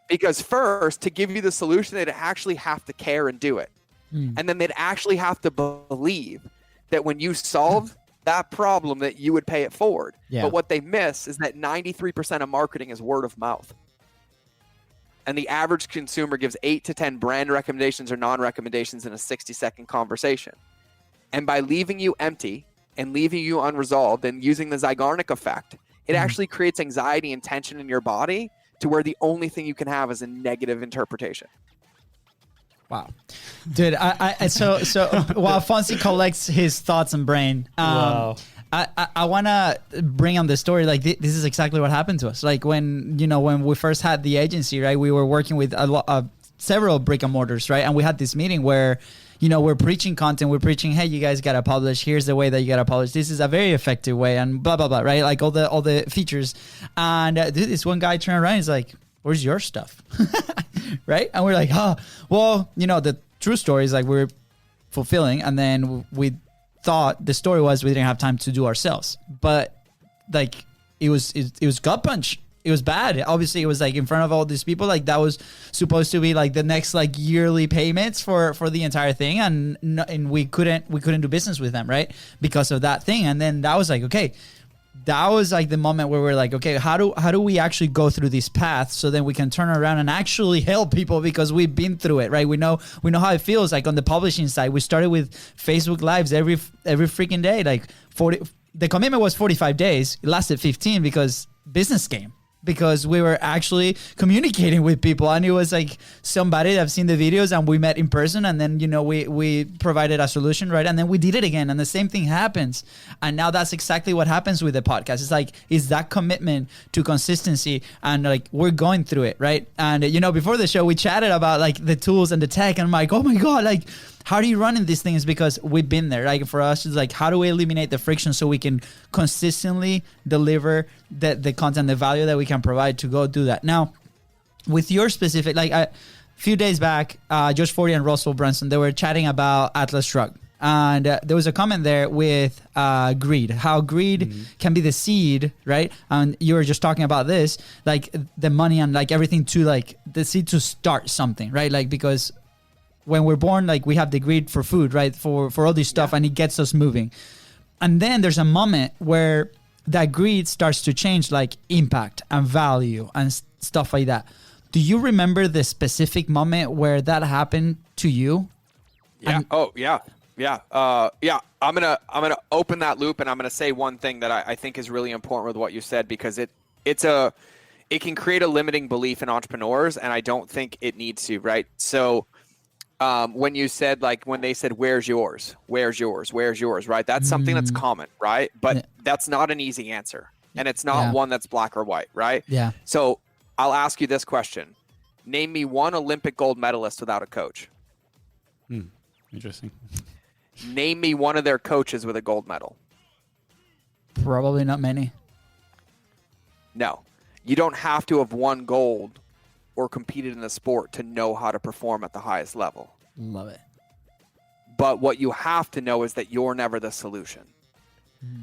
Because first, to give you the solution, they'd actually have to care and do it. And then they'd actually have to believe that when you solve that problem that you would pay it forward. But what they miss is that 93% of marketing is word of mouth. And the average consumer gives 8 to 10 brand recommendations or non-recommendations in a 60-second conversation. And by leaving you empty and leaving you unresolved and using the Zygarnik effect, it actually creates anxiety and tension in your body to where the only thing you can have is a negative interpretation. Wow, dude! So while Fonzie collects his thoughts and brain, I want to bring on the story. Like this is exactly what happened to us. Like when we first had the agency, right? We were working with several brick and mortars, right? And we had this meeting where, we're preaching content. We're preaching, hey, you guys gotta publish. Here's the way that you gotta publish. This is a very effective way, and blah blah blah, right? Like all the features. And dude, this one guy turned around, he's like, where's your stuff? Right? And we're like, well, the true story is like we're fulfilling. And then we thought the story was we didn't have time to do ourselves. But like it was gut punch. It was bad. Obviously, it was like in front of all these people. Like that was supposed to be like the next like yearly payments for the entire thing. And we couldn't do business with them, right? Because of that thing. And then that was like, okay, that was like the moment where we're like, okay, how do we actually go through these paths so then we can turn around and actually help people because we've been through it, right? We know how it feels. Like on the publishing side, we started with Facebook Lives every freaking day. Like the commitment was 45 days. It lasted 15 because business came. Because we were actually communicating with people, and it was like somebody that have seen the videos, and we met in person, and then we provided a solution, right? And then we did it again, and the same thing happens. And now that's exactly what happens with the podcast. It's like it's that commitment to consistency, and like we're going through it, right? And before the show, we chatted about like the tools and the tech, and I'm like, oh my god, like, how do you run in these things? Because we've been there. Like for us, it's like, how do we eliminate the friction so we can consistently deliver the content, the value that we can provide to go do that? Now, with your specific, like a few days back, Josh Forty and Russell Brunson, they were chatting about Atlas Shrugged. And there was a comment there with greed, how greed can be the seed, right? And you were just talking about this, like the money and like everything to like the seed to start something, right? Like because when we're born, like we have the greed for food, right? For all this stuff, and it gets us moving. And then there's a moment where that greed starts to change, like impact and value and stuff like that. Do you remember the specific moment where that happened to you? Yeah. Yeah. I'm gonna open that loop, and I'm gonna say one thing that I think is really important with what you said, because it can create a limiting belief in entrepreneurs, and I don't think it needs to, right? So when you said, like, when they said, where's yours, right? That's something that's common, right? But that's not an easy answer, and it's not one that's black or white, right? Yeah. So I'll ask you this question. Name me one Olympic gold medalist without a coach. Interesting. Name me one of their coaches with a gold medal. Probably not many. No. You don't have to have won gold or competed in the sport to know how to perform at the highest level. Love it. But what you have to know is that you're never the solution.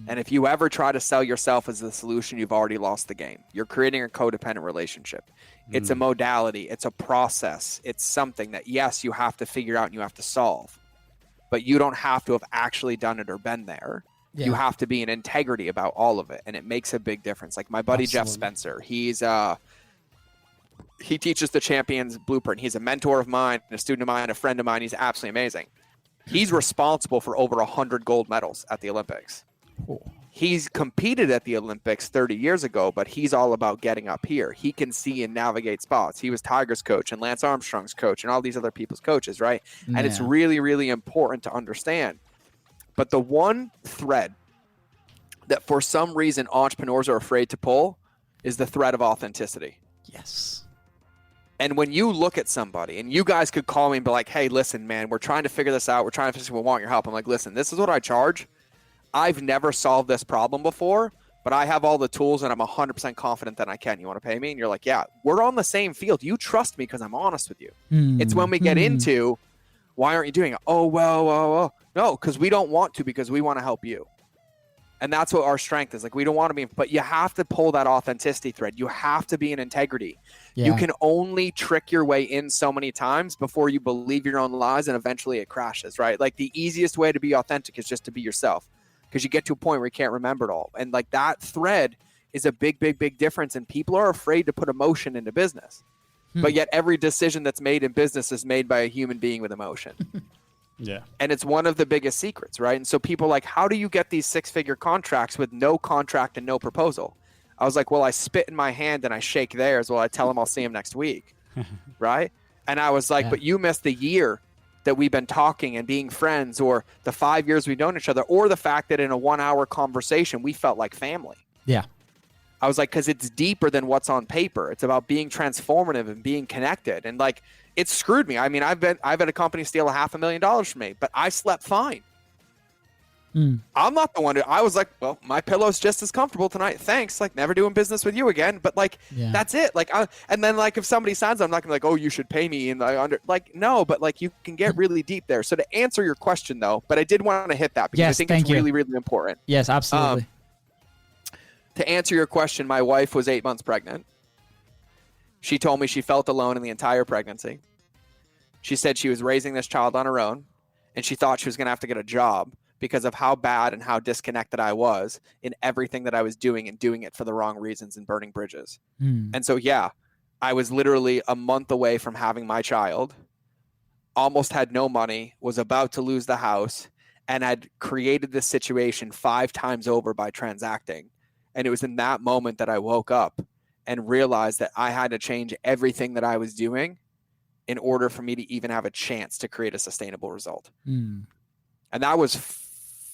And if you ever try to sell yourself as the solution, you've already lost the game. You're creating a codependent relationship. It's a modality. It's a process. It's something that, yes, you have to figure out and you have to solve. But you don't have to have actually done it or been there. Yeah. You have to be in integrity about all of it. And it makes a big difference. Like my buddy, Jeff Spencer, he teaches the Champions Blueprint. He's a mentor of mine, a student of mine, a friend of mine. He's absolutely amazing. He's responsible for over 100 gold medals at the Olympics. Cool. He's competed at the Olympics 30 years ago, but he's all about getting up here. He can see and navigate spots. He was Tiger's coach and Lance Armstrong's coach and all these other people's coaches, right? Yeah. And it's really, really important to understand. But the one thread that for some reason entrepreneurs are afraid to pull is the thread of authenticity. Yes. And when you look at somebody, and you guys could call me and be like, hey, listen, man, we're trying to figure this out. We're trying to figure this out. We want your help. I'm like, listen, this is what I charge. I've never solved this problem before, but I have all the tools and I'm 100% confident that I can. You want to pay me? And you're like, yeah, we're on the same field. You trust me because I'm honest with you. It's when we get into, why aren't you doing it? Oh, well. No, because we don't want to, because we want to help you. And that's what our strength is. Like, we don't want to be, but you have to pull that authenticity thread. You have to be in integrity. Yeah. You can only trick your way in so many times before you believe your own lies, and eventually it crashes, right? Like the easiest way to be authentic is just to be yourself, because you get to a point where you can't remember it all. And like that thread is a big, big, big difference. And people are afraid to put emotion into business, but yet every decision that's made in business is made by a human being with emotion. Yeah. And it's one of the biggest secrets, right? And so people are like, how do you get these 6-figure contracts with no contract and no proposal? I was like, well, I spit in my hand and I shake theirs. Well, I tell them I'll see them next week. Right. And I was like, but you missed the year that we've been talking and being friends, or the 5 years we've known each other, or the fact that in a 1-hour conversation, we felt like family. Yeah. I was like, because it's deeper than what's on paper. It's about being transformative and being connected. And like, it screwed me. I mean, I've had a company steal $500,000 from me, but I slept fine. I'm not the one I was like, well, my pillow's just as comfortable tonight. Thanks. Like, never doing business with you again. But like, that's it. Like, and then like, if somebody signs, I'm not gonna like, oh, you should pay me. And no, but like, you can get really deep there. So to answer your question though, but I did want to hit that because I think it's really, really important. Yes, absolutely. To answer your question, my wife was 8 months pregnant. She told me she felt alone in the entire pregnancy. She said she was raising this child on her own, and she thought she was going to have to get a job because of how bad and how disconnected I was in everything that I was doing and doing it for the wrong reasons and burning bridges. And so, yeah, I was literally a month away from having my child, almost had no money, was about to lose the house, and had created this situation 5 times over by transacting. And it was in that moment that I woke up and realized that I had to change everything that I was doing in order for me to even have a chance to create a sustainable result. And that was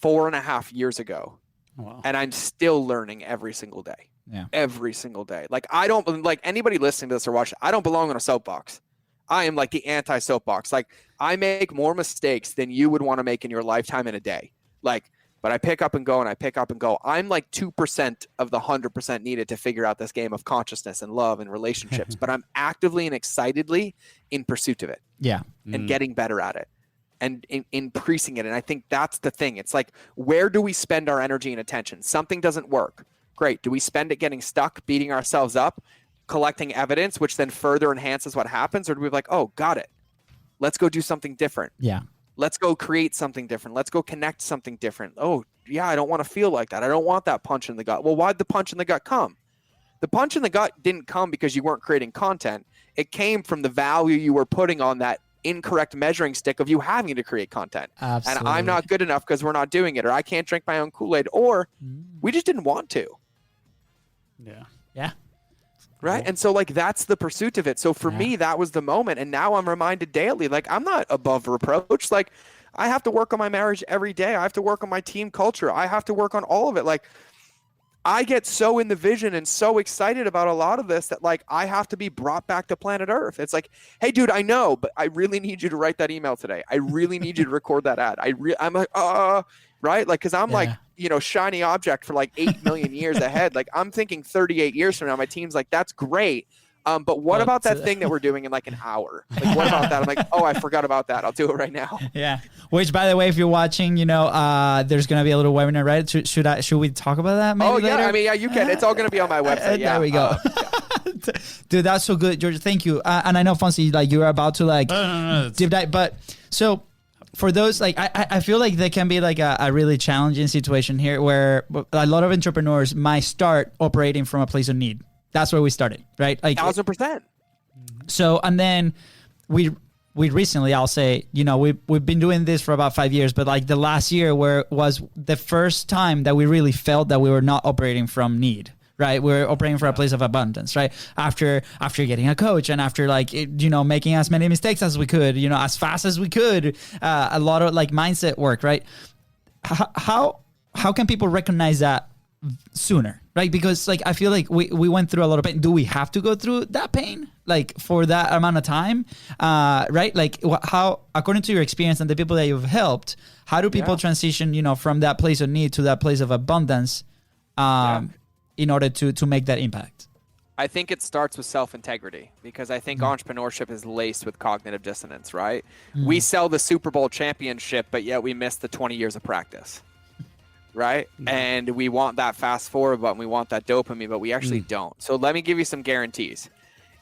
4.5 years ago. Wow. And I'm still learning every single day. Yeah. Every single day. Like, I don't, like, anybody listening to this or watching, I don't belong on a soapbox. I am like the anti-soapbox. Like, I make more mistakes than you would want to make in your lifetime in a day. Like, but I pick up and go, and I pick up and go. I'm like 2% of the 100% needed to figure out this game of consciousness and love and relationships. But I'm actively and excitedly in pursuit of it. Yeah. And getting better at it and increasing it. And I think that's the thing. It's like, where do we spend our energy and attention? Something doesn't work. Great. Do we spend it getting stuck, beating ourselves up, collecting evidence, which then further enhances what happens? Or do we be like, oh, got it. Let's go do something different. Yeah. Let's go create something different. Let's go connect something different. Oh, yeah, I don't want to feel like that. I don't want that punch in the gut. Well, why'd the punch in the gut come? The punch in the gut didn't come because you weren't creating content. It came from the value you were putting on that incorrect measuring stick of you having to create content. Absolutely. And I'm not good enough because we're not doing it, or I can't drink my own Kool-Aid, or we just didn't want to. Yeah. Yeah. Right. And so, like, that's the pursuit of it. So for me, that was the moment. And now I'm reminded daily, like, I'm not above reproach. Like, I have to work on my marriage every day. I have to work on my team culture. I have to work on all of it. Like, I get so in the vision and so excited about a lot of this that, like, I have to be brought back to planet Earth. It's like, hey, dude, I know, but I really need you to write that email today. I really need you to record that ad. I'm like, right? Like, because I'm like, you know, shiny object for like 8 million years ahead. Like, I'm thinking 38 years from now, my team's like, that's great. But what about that thing that we're doing in like an hour? Like, what about that? I'm like, oh, I forgot about that. I'll do it right now. Yeah. Which, by the way, if you're watching, you know, there's gonna be a little webinar, right? Should we talk about that? Maybe yeah. later? I mean, yeah, you can. It's all gonna be on my website. Yeah. There we go. Dude, that's so good, George. Thank you. And I know, Fonzie, like, you're about to like deep dive, but so. For those, like, I feel like there can be like a really challenging situation here where a lot of entrepreneurs might start operating from a place of need. That's where we started, right? Like 1,000%. So, and then we recently, I'll say, you know, we've been doing this for about 5 years, but like the last year where was the first time that we really felt that we were not operating from need. Right, we're operating from a place of abundance. Right, after getting a coach and after like you know, making as many mistakes as we could, you know, as fast as we could, a lot of like mindset work. Right, how can people recognize that sooner? Right, because like I feel like we went through a lot of pain. Do we have to go through that pain like for that amount of time? Right, like how, according to your experience and the people that you've helped, how do people transition, you know, from that place of need to that place of abundance? In order to make that impact? I think it starts with self-integrity, because I think entrepreneurship is laced with cognitive dissonance, right? We sell the Super Bowl championship, but yet we miss the 20 years of practice, right? And we want that fast forward button, we want that dopamine, but we actually don't. So let me give you some guarantees.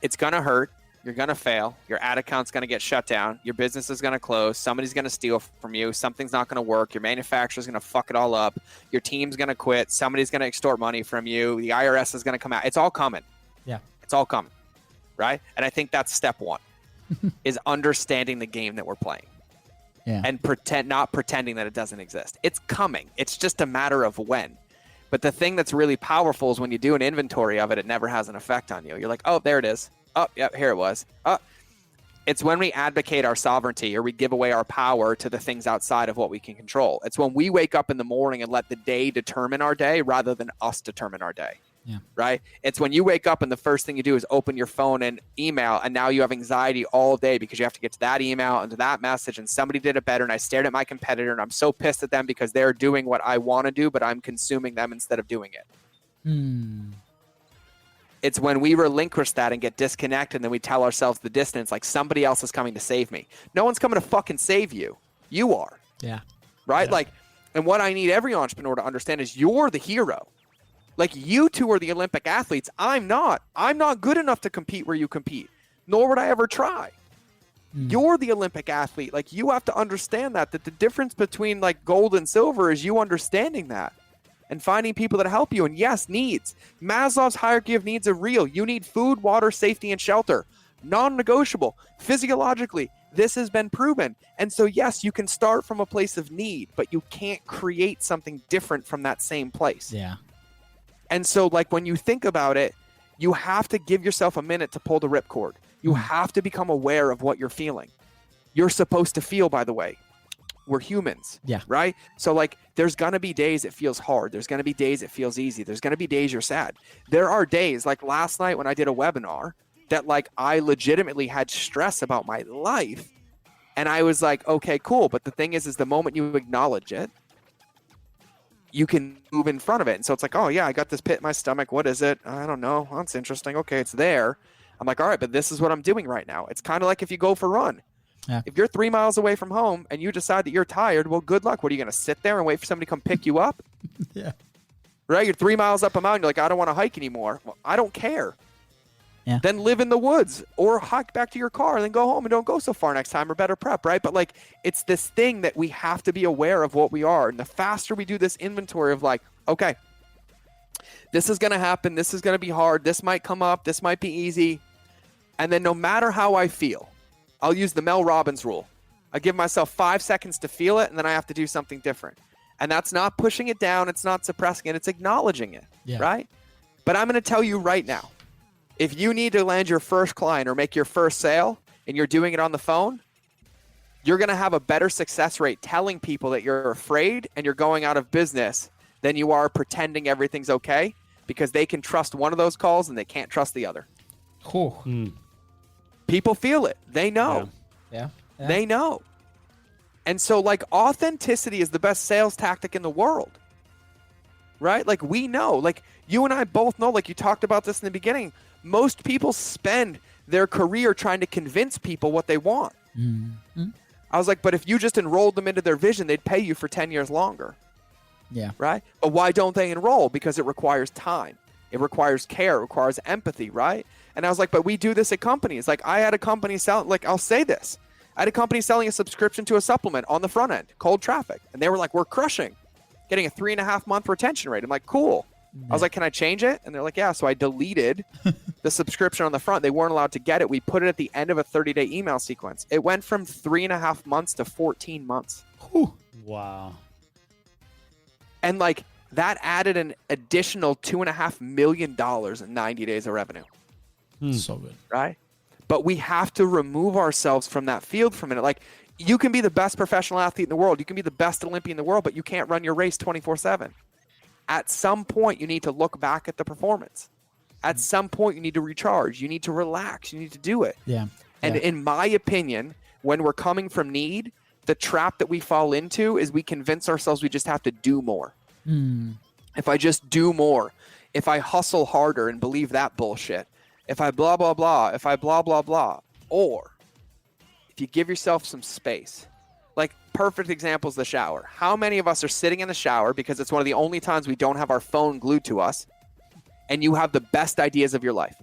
It's going to hurt. You're going to fail. Your ad account's going to get shut down. Your business is going to close. Somebody's going to steal from you. Something's not going to work. Your manufacturer's going to fuck it all up. Your team's going to quit. Somebody's going to extort money from you. The IRS is going to come out. It's all coming. Yeah. It's all coming. Right? And I think that's step one is understanding the game that we're playing. Yeah. And not pretending that it doesn't exist. It's coming. It's just a matter of when. But the thing that's really powerful is when you do an inventory of it, it never has an effect on you. You're like, oh, there it is. Oh, yep, here it was. It's when we advocate our sovereignty or we give away our power to the things outside of what we can control. It's when we wake up in the morning and let the day determine our day rather than us determine our day. Yeah. Right? It's when you wake up and the first thing you do is open your phone and email, and now you have anxiety all day because you have to get to that email and to that message, and somebody did it better, and I stared at my competitor and I'm so pissed at them because they're doing what I want to do, but I'm consuming them instead of doing it. It's when we relinquish that and get disconnected, and then we tell ourselves the distance, like somebody else is coming to save me. No one's coming to fucking save you. You are. Yeah. Right? Yeah. Like, and what I need every entrepreneur to understand is you're the hero. Like, you two are the Olympic athletes. I'm not. I'm not good enough to compete where you compete, nor would I ever try. You're the Olympic athlete. Like, you have to understand that the difference between like gold and silver is you understanding that and finding people that help you. And yes, needs. Maslow's hierarchy of needs are real. You need food, water, safety, and shelter. Non-negotiable. Physiologically, this has been proven. And so, yes, you can start from a place of need, but you can't create something different from that same place. Yeah. And so, like, when you think about it, you have to give yourself a minute to pull the ripcord. You have to become aware of what you're feeling. You're supposed to feel, by the way. We're humans. Yeah. Right? So, like, there's going to be days it feels hard. There's going to be days it feels easy. There's going to be days you're sad. There are days, like last night when I did a webinar, that, like, I legitimately had stress about my life. And I was like, okay, cool. But the thing is the moment you acknowledge it, you can move in front of it. And so it's like, oh, yeah, I got this pit in my stomach. What is it? I don't know. Well, that's interesting. Okay, it's there. I'm like, all right, but this is what I'm doing right now. It's kind of like if you go for a run. Yeah. If you're 3 miles away from home and you decide that you're tired, well, good luck. What are you going to sit there and wait for somebody to come pick you up? Yeah. Right? You're 3 miles up a mountain. You're like, I don't want to hike anymore. Well, I don't care. Yeah. Then live in the woods or hike back to your car and then go home and don't go so far next time, or better prep, right? But like, it's this thing that we have to be aware of what we are. And the faster we do this inventory of like, okay, this is going to happen. This is going to be hard. This might come up. This might be easy. And then no matter how I feel, I'll use the Mel Robbins rule. I give myself 5 seconds to feel it, and then I have to do something different. And that's not pushing it down. It's not suppressing it. It's acknowledging it, right? But I'm going to tell you right now, if you need to land your first client or make your first sale and you're doing it on the phone, you're going to have a better success rate telling people that you're afraid and you're going out of business than you are pretending everything's okay, because they can trust one of those calls and they can't trust the other. People feel it. They know. Yeah. They know. And so, like, authenticity is the best sales tactic in the world, right? Like, we know, like, you and I both know, like you talked about this in the beginning, most people spend their career trying to convince people what they want. I was like, but if you just enrolled them into their vision, they'd pay you for 10 years longer. Yeah. Right? But why don't they enroll? Because it requires time. It requires care. It requires empathy, right? And I was like, but we do this at companies. Like, I had a company selling, like, I'll say this. I had a company selling a subscription to a supplement on the front end, cold traffic. And they were like, we're crushing, getting a 3.5-month retention rate. I'm like, cool. I was like, can I change it? And they're like, yeah. So I deleted the subscription on the front. They weren't allowed to get it. We put it at the end of a 30-day email sequence. It went from 3.5 months to 14 months. Wow. And like, that added an additional $2.5 million in 90 days of revenue. So good. Right? But we have to remove ourselves from that field for a minute. Like, you can be the best professional athlete in the world. You can be the best Olympian in the world, but you can't run your race 24/7. At some point, you need to look back at the performance. At some point, you need to recharge. You need to relax. You need to do it. Yeah. And in my opinion, when we're coming from need, the trap that we fall into is we convince ourselves we just have to do more. If I just do more, if I hustle harder and believe that bullshit, if I blah, blah, blah, if I blah, blah, blah, or if you give yourself some space. Like, perfect example is the shower. How many of us are sitting in the shower because it's one of the only times we don't have our phone glued to us, and you have the best ideas of your life?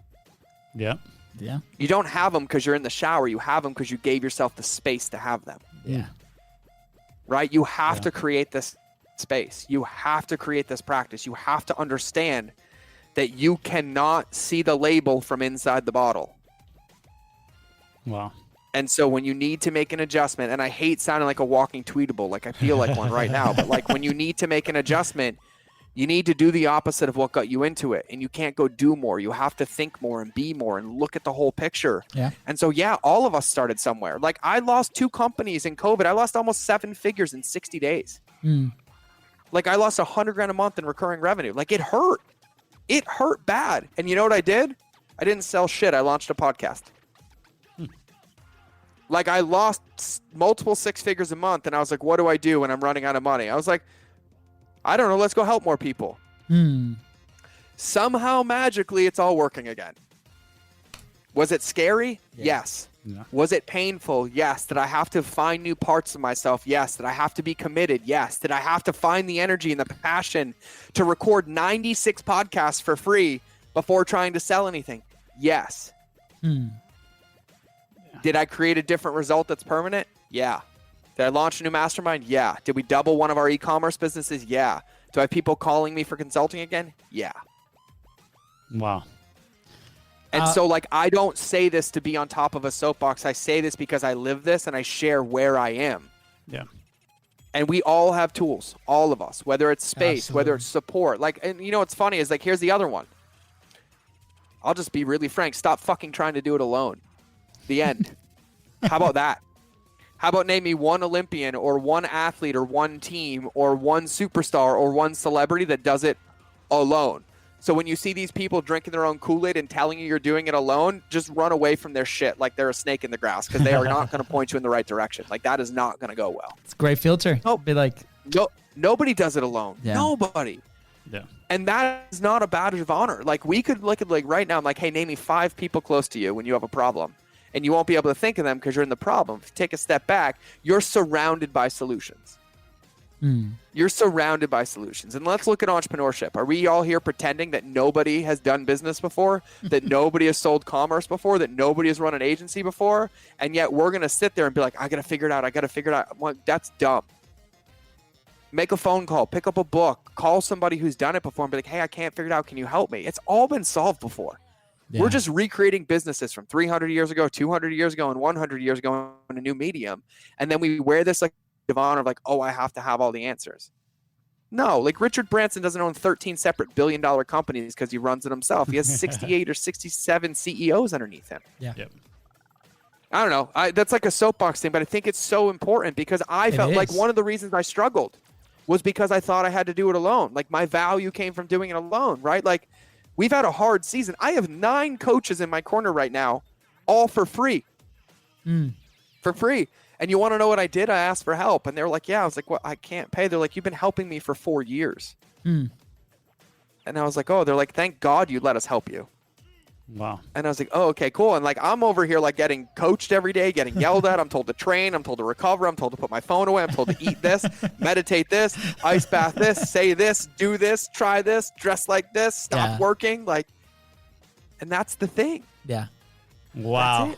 Yeah. Yeah. You don't have them because you're in the shower. You have them because you gave yourself the space to have them. Yeah. Right? You have to create this space. You have to create this practice. You have to understand that you cannot see the label from inside the bottle. Wow. And so when you need to make an adjustment, and I hate sounding like a walking tweetable, like I feel like one right now, but like when you need to make an adjustment, you need to do the opposite of what got you into it. And you can't go do more. You have to think more and be more and look at the whole picture. Yeah. And so, yeah, all of us started somewhere. Like, I lost 2 companies in COVID. I lost almost 7 figures in 60 days. Like, I lost $100,000 a month in recurring revenue. Like, it hurt. It hurt bad. And you know what I did? I didn't sell shit. I launched a podcast. Like, I lost multiple 6 figures a month, and I was like, what do I do when I'm running out of money? I was like, I don't know. Let's go help more people. Somehow, magically, it's all working again. Was it scary? Yes. Yeah. Was it painful? Yes. Did I have to find new parts of myself? Yes. Did I have to be committed? Yes. Did I have to find the energy and the passion to record 96 podcasts for free before trying to sell anything? Yes. Did I create a different result that's permanent? Yeah. Did I launch a new mastermind? Yeah. Did we double one of our e-commerce businesses? Yeah. Do I have people calling me for consulting again? Yeah. Wow. And so, like, I don't say this to be on top of a soapbox. I say this because I live this and I share where I am. Yeah. And we all have tools, all of us, whether it's space, Absolutely. whether it's support. Like, and you know what's funny is, like, here's the other one. I'll just be really frank. Stop fucking trying to do it alone. The end. How about that? How about name me one Olympian or one athlete or one team or one superstar or one celebrity that does it alone? So when you see these people drinking their own Kool-Aid and telling you you're doing it alone, just run away from their shit like they're a snake in the grass, because they are not going to point you in the right direction. Like, that is not going to go well. It's a great filter. Oh. Be like, No, nobody does it alone. Yeah. Nobody. Yeah. And that is not a badge of honor. Like, we could look at, like, right now, I'm like, hey, name me 5 people close to you when you have a problem. And you won't be able to think of them because you're in the problem. If you take a step back, you're surrounded by solutions. You're surrounded by solutions. And let's look at entrepreneurship. Are we all here pretending that nobody has done business before, that nobody has sold commerce before, that nobody has run an agency before? And yet we're going to sit there and be like, I got to figure it out. I got to figure it out. Well, that's dumb. Make a phone call, pick up a book, call somebody who's done it before and be like, hey, I can't figure it out. Can you help me? It's all been solved before. Yeah. We're just recreating businesses from 300 years ago, 200 years ago, and 100 years ago in a new medium. And then we wear this like of honor of like, oh, I have to have all the answers. No, like Richard Branson doesn't own 13 separate billion-dollar companies because he runs it himself. He has 68 or 67 CEOs underneath him. yeah. Yep. I don't know. That's like a soapbox thing, but I think it's so important because I It felt like is. one of the reasons I struggled was because I thought I had to do it alone. Like, my value came from doing it alone, right? Like, we've had a hard season. I have 9 coaches in my corner right now, all for free. For free. And you want to know what I did? I asked for help. And they were like, yeah. I was like, well, I can't pay. They're like, you've been helping me for 4 years. And I was like, oh, they're like, thank God you let us help you. Wow. And I was like, oh, okay, cool. And like, I'm over here like getting coached every day, getting yelled at. I'm told to train. I'm told to recover. I'm told to put my phone away. I'm told to eat this, meditate this, ice bath this, say this, do this, try this, dress like this, stop Yeah. working. Like, and that's the thing. Yeah. Wow.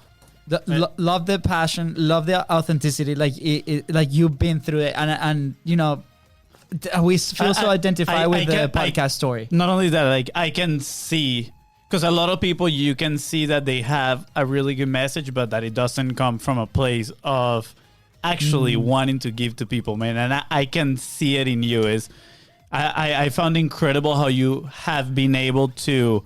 That's it. Love the passion, love the authenticity. Like like you've been through it, and you know, we feel so identified with the podcast story. Not only that, like, I can see, because a lot of people, you can see that they have a really good message, but that it doesn't come from a place of actually wanting to give to people, man. And I can see it in you. I found incredible how you have been able to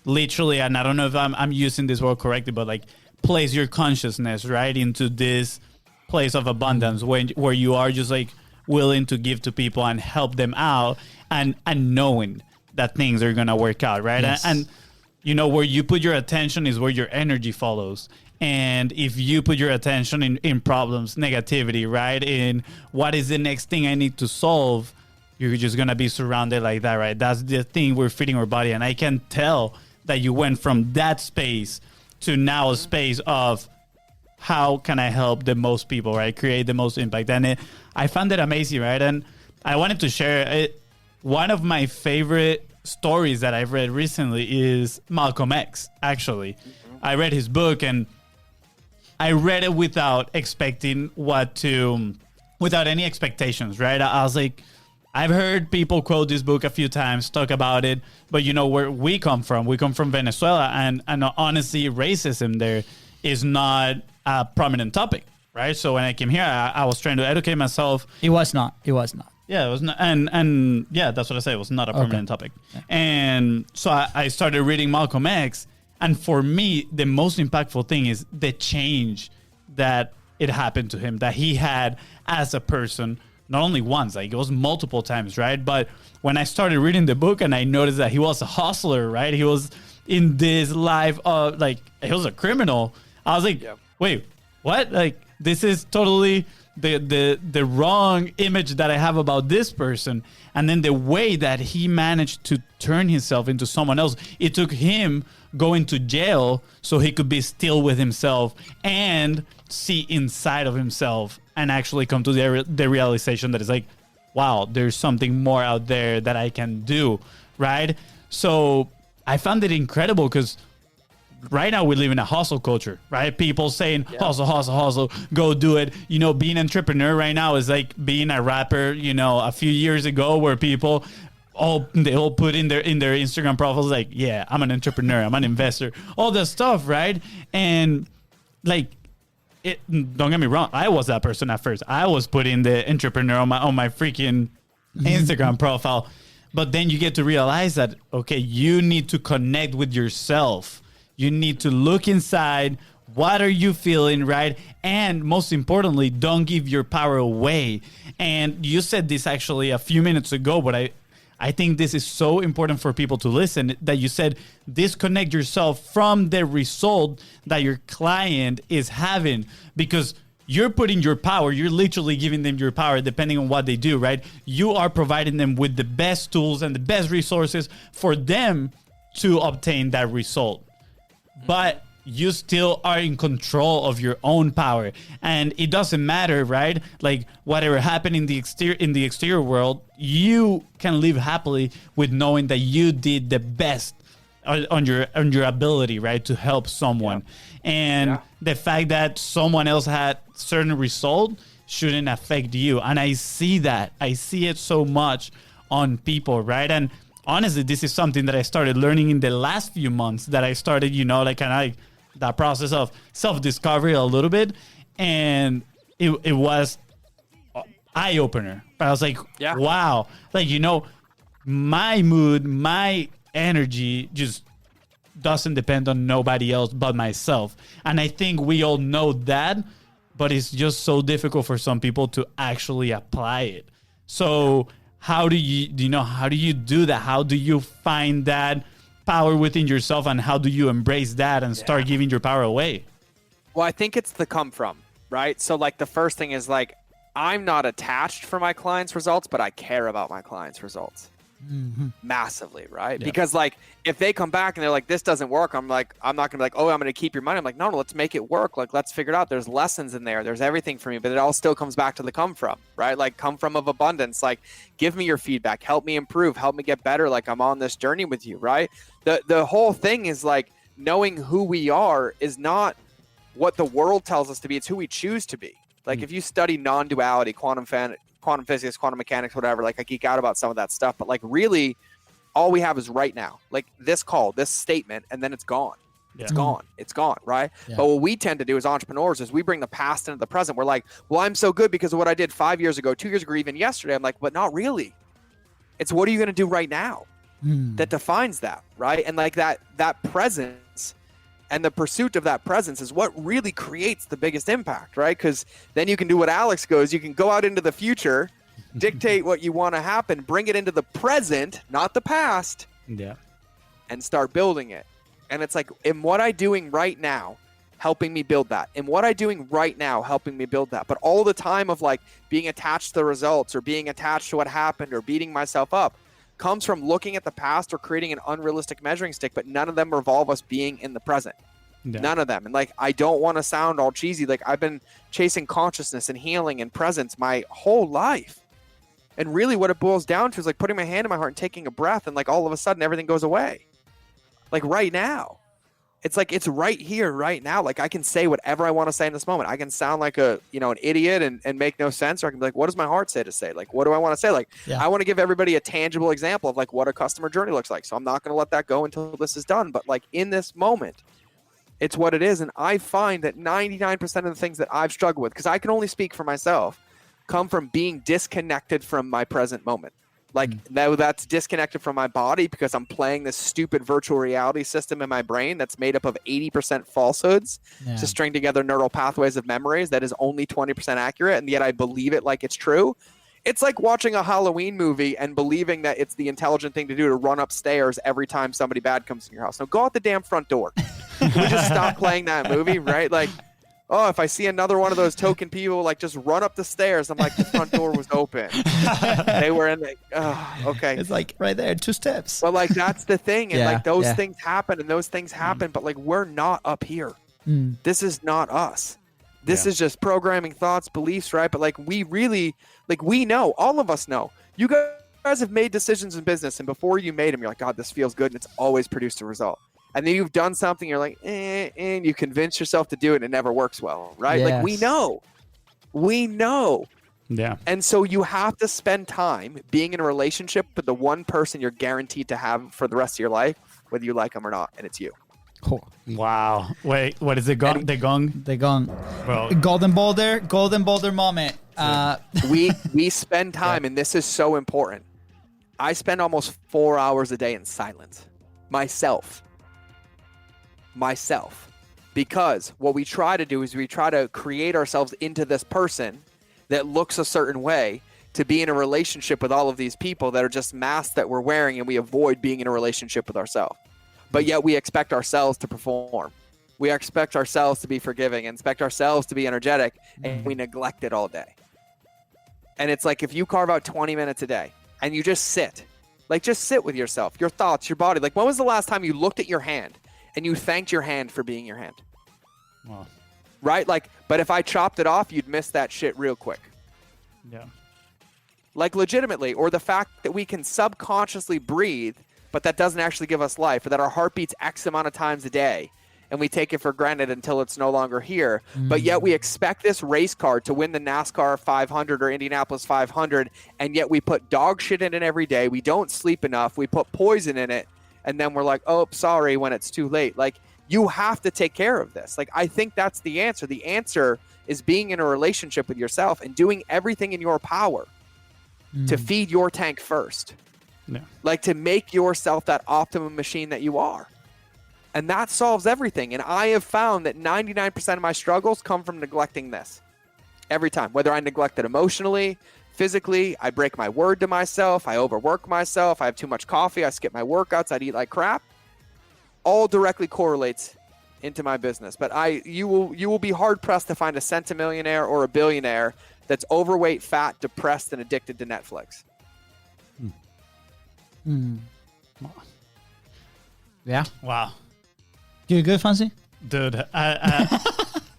literally, and I don't know if I'm using this word correctly, but like, place your consciousness right into this place of abundance where you are just like willing to give to people and help them out, and knowing that things are gonna work out, right? Yes. And you know, where you put your attention is where your energy follows. And if you put your attention in problems, negativity, right, in what is the next thing I need to solve, you're just gonna be surrounded like that, right? That's the thing we're feeding our body. And I can tell that you went from that space to now a space of how can I help the most people, right? Create the most impact. And I found it amazing, right? And I wanted to share it. One of my favorite stories that I've read recently is Malcolm X, actually. I read his book and I read it without expecting without any expectations, right? I was like, I've heard people quote this book a few times, talk about it, but you know where we come from. We come from Venezuela, and honestly, racism there is not a prominent topic, right? So when I came here, I was trying to educate myself. It was not. Yeah, it was not, and yeah, that's what I say. It was not a prominent topic. Yeah. And so I started reading Malcolm X, and for me, the most impactful thing is the change that it happened to him, that he had as a person. Not only once, like it was multiple times, right? But when I started reading the book and I noticed that he was a hustler, right? He was in this life of like, he was a criminal. I was like, wait, what? Like, this is totally the wrong image that I have about this person. And then the way that he managed to turn himself into someone else, it took him going to jail so he could be still with himself and see inside of himself and actually come to the realization that it's like, wow, there's something more out there that I can do, right? So I found it incredible because right now we live in a hustle culture, right? People saying hustle, hustle, hustle, go do it. You know, being an entrepreneur right now is like being a rapper, you know, a few years ago, where people they all put in their Instagram profiles like, yeah, I'm an entrepreneur, I'm an investor, all that stuff, right? And like, don't get me wrong, I was that person at first. I was putting the entrepreneur on my freaking Instagram profile. But then you get to realize that, okay, you need to connect with yourself. You need to look inside. What are you feeling, right? And most importantly, don't give your power away. And you said this actually a few minutes ago, but I think this is so important for people to listen, that you said disconnect yourself from the result that your client is having, because you're putting your power, you're literally giving them your power depending on what they do, right? You are providing them with the best tools and the best resources for them to obtain that result. But you still are in control of your own power. And it doesn't matter, right? Like whatever happened in the exterior world, you can live happily with knowing that you did the best on your ability, right, to help someone. And the fact that someone else had certain result shouldn't affect you. And I see that. I see it so much on people, right? And honestly, this is something that I started learning in the last few months, that I started, you know, like kind of like that process of self-discovery a little bit. And it was eye-opener. But I was like, wow, like, you know, my mood, my energy just doesn't depend on nobody else but myself. And I think we all know that, but it's just so difficult for some people to actually apply it. So how do you do that? How do you find that power within yourself, and how do you embrace that and start giving your power away? Well, I think it's the come from, right? So like the first thing is like, I'm not attached for my clients' results, but I care about my clients' results. Massively, right? Yeah. Because like if they come back and they're like, this doesn't work, I'm not gonna be like, oh, I'm gonna keep your money. I'm like, no, let's make it work. Like, let's figure it out. There's lessons in there, there's everything for me, but it all still comes back to the come from, right? Like come from of abundance. Like, give me your feedback, help me improve, help me get better. Like, I'm on this journey with you, right? The whole thing is like, knowing who we are is not what the world tells us to be, it's who we choose to be. Like if you study non-duality, quantum physics, quantum mechanics, whatever, like I geek out about some of that stuff, but like really all we have is right now, like this call, this statement, and then it's gone. It's gone, right? But what we tend to do as entrepreneurs is we bring the past into the present. We're like, well, I'm so good because of what I did 5 years ago, 2 years ago, even yesterday. I'm like, but not really. It's what are you going to do right now that defines that, right? And like that presence and the pursuit of that presence is what really creates the biggest impact, right? Because then you can do what Alex goes, you can go out into the future, dictate what you want to happen, bring it into the present, not the past, and start building it. And it's like, am what I'm doing right now helping me build that? Am what I'm doing right now helping me build that? But all the time of like being attached to the results or being attached to what happened or beating myself up comes from looking at the past or creating an unrealistic measuring stick, but none of them revolve us being in the present. None of them. And like, I don't want to sound all cheesy. Like I've been chasing consciousness and healing and presence my whole life. And really what it boils down to is like putting my hand in my heart and taking a breath, and like all of a sudden everything goes away. Like right now. It's like, it's right here, right now. Like I can say whatever I want to say in this moment. I can sound like an idiot and make no sense. Or I can be like, what does my heart say to say? Like, what do I want to say? Like, I want to give everybody a tangible example of like what a customer journey looks like. So I'm not going to let that go until this is done. But like in this moment, it's what it is. And I find that 99% of the things that I've struggled with, because I can only speak for myself, come from being disconnected from my present moment. Like that's disconnected from my body because I'm playing this stupid virtual reality system in my brain that's made up of 80% falsehoods to string together neural pathways of memories that is only 20% accurate, and yet I believe it like it's true. It's like watching a Halloween movie and believing that it's the intelligent thing to do to run upstairs every time somebody bad comes in your house. Now go out the damn front door. Can we just stop playing that movie, right? Like, oh, if I see another one of those token people, like just run up the stairs. I'm like, the front door was open. They were in the, okay. It's like right there, 2 steps. But like, that's the thing. And like those things happen and those things happen, but like, we're not up here. This is not us. This is just programming, thoughts, beliefs, right? But like, we really, like we know, all of us know, you guys have made decisions in business, and before you made them, you're like, God, this feels good. And it's always produced a result. And then you've done something, you're like, and you convince yourself to do it and it never works well, right? Yes. Like we know. Yeah. And so you have to spend time being in a relationship with the one person you're guaranteed to have for the rest of your life, whether you like them or not, and it's you. Cool. Wow. Wait, what is it? The gong? They gone. Bro. Golden boulder moment. We spend time, and this is so important. I spend almost 4 hours a day in silence. Myself. Because what we try to do is we try to create ourselves into this person that looks a certain way to be in a relationship with all of these people that are just masks that we're wearing, and we avoid being in a relationship with ourselves. But yet we expect ourselves to perform. We expect ourselves to be forgiving and expect ourselves to be energetic, and we neglect it all day. And it's like if you carve out 20 minutes a day and you just sit with yourself, your thoughts, your body. Like, when was the last time you looked at your hand and you thanked your hand for being your hand? Wow. Right? Like, but if I chopped it off, you'd miss that shit real quick. Yeah. Like, legitimately. Or the fact that we can subconsciously breathe, but that doesn't actually give us life, or that our heart beats X amount of times a day and we take it for granted until it's no longer here. But yet we expect this race car to win the NASCAR 500 or Indianapolis 500, and yet we put dog shit in it every day. We don't sleep enough. We put poison in it, and then we're like, oh, sorry, when it's too late. Like, you have to take care of this. Like, I think that's the answer. The answer is being in a relationship with yourself and doing everything in your power to feed your tank first. Yeah. Like, to make yourself that optimum machine that you are. And that solves everything. And I have found that 99% of my struggles come from neglecting this. Every time. Whether I neglect it emotionally, physically, I break my word to myself, I overwork myself, I have too much coffee, I skip my workouts, I'd eat like crap. All directly correlates into my business. But you will be hard pressed to find a centimillionaire or a billionaire that's overweight, fat, depressed, and addicted to Netflix. Yeah. Wow. You good, Fancy? Dude,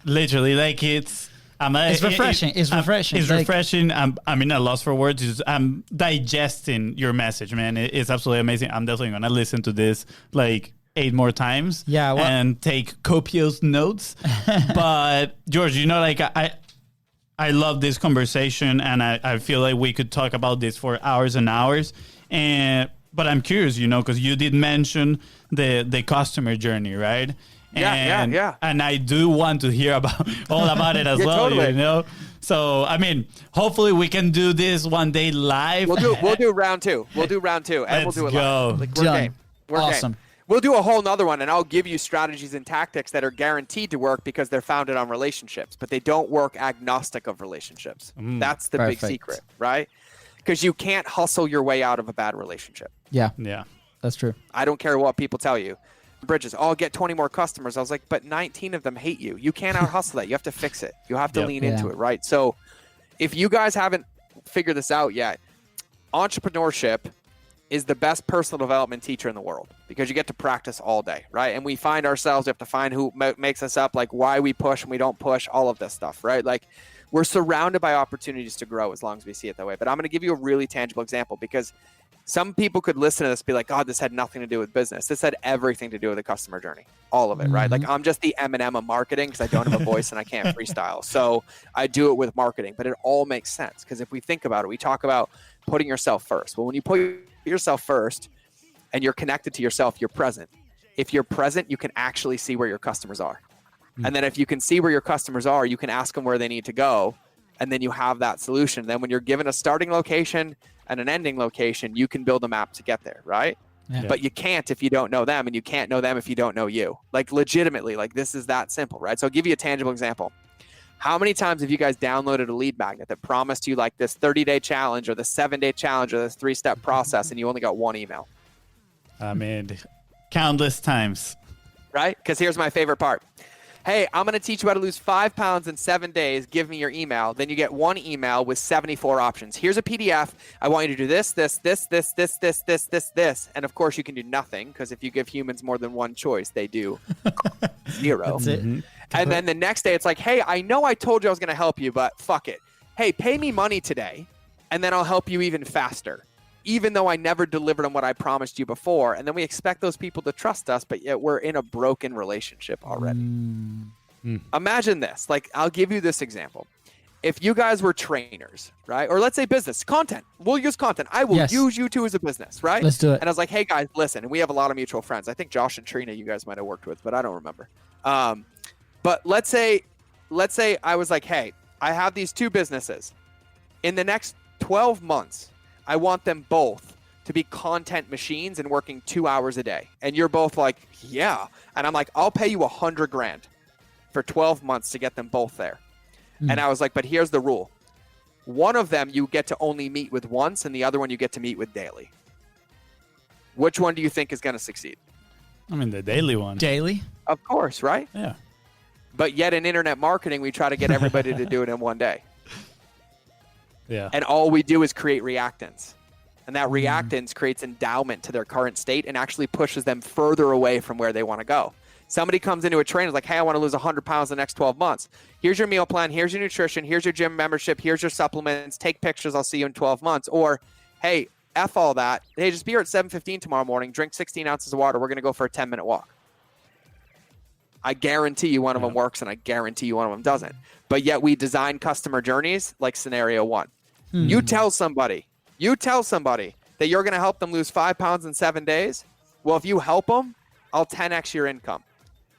literally, like, it's refreshing. It's refreshing. It's like, refreshing. I'm at a loss for words. I'm digesting your message, man. It's absolutely amazing. I'm definitely going to listen to this like 8 more times. Yeah, well, and take copious notes. But George, like, I love this conversation, and I feel like we could talk about this for hours and hours. But I'm curious, because you did mention the customer journey, right? Yeah. And I do want to hear all about it as well, totally. So, I mean, hopefully we can do this one day live. We'll do round 2. We'll do round 2, and Let's we'll do it go. live. Like, we're Done. game. We're Awesome. game. We'll do a whole nother one, and I'll give you strategies and tactics that are guaranteed to work because they're founded on relationships, but they don't work agnostic of relationships. That's the big secret, right? Because you can't hustle your way out of a bad relationship. Yeah, Yeah. that's true. I don't care what people tell you. Bridges, I'll get 20 more customers. I was like, but 19 of them hate you. You can't out hustle that. You have to fix it. You have to lean into it, right? So if you guys haven't figured this out yet, entrepreneurship is the best personal development teacher in the world because you get to practice all day, right? And we find ourselves, we have to find who makes us up, like why we push and we don't push, all of this stuff, right? Like, we're surrounded by opportunities to grow as long as we see it that way. But I'm going to give you a really tangible example because some people could listen to this and be like, God, this had nothing to do with business. This had everything to do with the customer journey. All of it, right? Like, I'm just the Eminem of marketing because I don't have a voice and I can't freestyle. So I do it with marketing, but it all makes sense because if we think about it, we talk about putting yourself first. Well, when you put yourself first and you're connected to yourself, you're present. If you're present, you can actually see where your customers are. And then if you can see where your customers are, you can ask them where they need to go. And then you have that solution. Then when you're given a starting location and an ending location, you can build a map to get there, right? Yeah. But you can't if you don't know them, and you can't know them if you don't know you. Like, legitimately, like, this is that simple, right? So I'll give you a tangible example. How many times have you guys downloaded a lead magnet that promised you like this 30-day challenge or the 7-day challenge or this 3-step process, and you only got 1 email? I mean, countless times. Right? Because here's my favorite part. Hey, I'm going to teach you how to lose 5 pounds in 7 days. Give me your email. Then you get 1 email with 74 options. Here's a PDF. I want you to do this. And of course, you can do nothing because if you give humans more than one choice, they do 0. That's it. And then the next day, it's like, hey, I know I told you I was going to help you, but fuck it. Hey, pay me money today, and then I'll help you even faster. even though I never delivered on what I promised you before. And then we expect those people to trust us, but yet we're in a broken relationship already. Imagine this. Like, I'll give you this example. If you guys were trainers, right? Or let's say business, content. We'll use content. I will use you two as a business, right? Let's do it. And I was like, hey, guys, listen. And we have a lot of mutual friends. I think Josh and Trina you guys might have worked with, but I don't remember. But let's say I was like, hey, I have these two businesses. In the next 12 months, I want them both to be content machines and working 2 hours a day. And you're both like, yeah. And I'm like, I'll pay you $100,000 for 12 months to get them both there. And I was like, but here's the rule. One of them you get to only meet with once, and the other one you get to meet with daily. Which one do you think is going to succeed? I mean, the daily one. Daily? Of course, right? Yeah. But yet in internet marketing, we try to get everybody to do it in one day. Yeah. And all we do is create reactants. And that reactance creates endowment to their current state and actually pushes them further away from where they want to go. Somebody comes into a trainer like, hey, I want to lose 100 pounds in the next 12 months. Here's your meal plan. Here's your nutrition. Here's your gym membership. Here's your supplements. Take pictures. I'll see you in 12 months. Or, hey, F all that. Hey, just be here at 7:15 tomorrow morning. Drink 16 ounces of water. We're going to go for a 10-minute walk. I guarantee you one of them works, and I guarantee you one of them doesn't. But yet we design customer journeys like scenario one. You tell somebody that you're going to help them lose 5 pounds in 7 days. Well, if you help them, I'll 10x your income.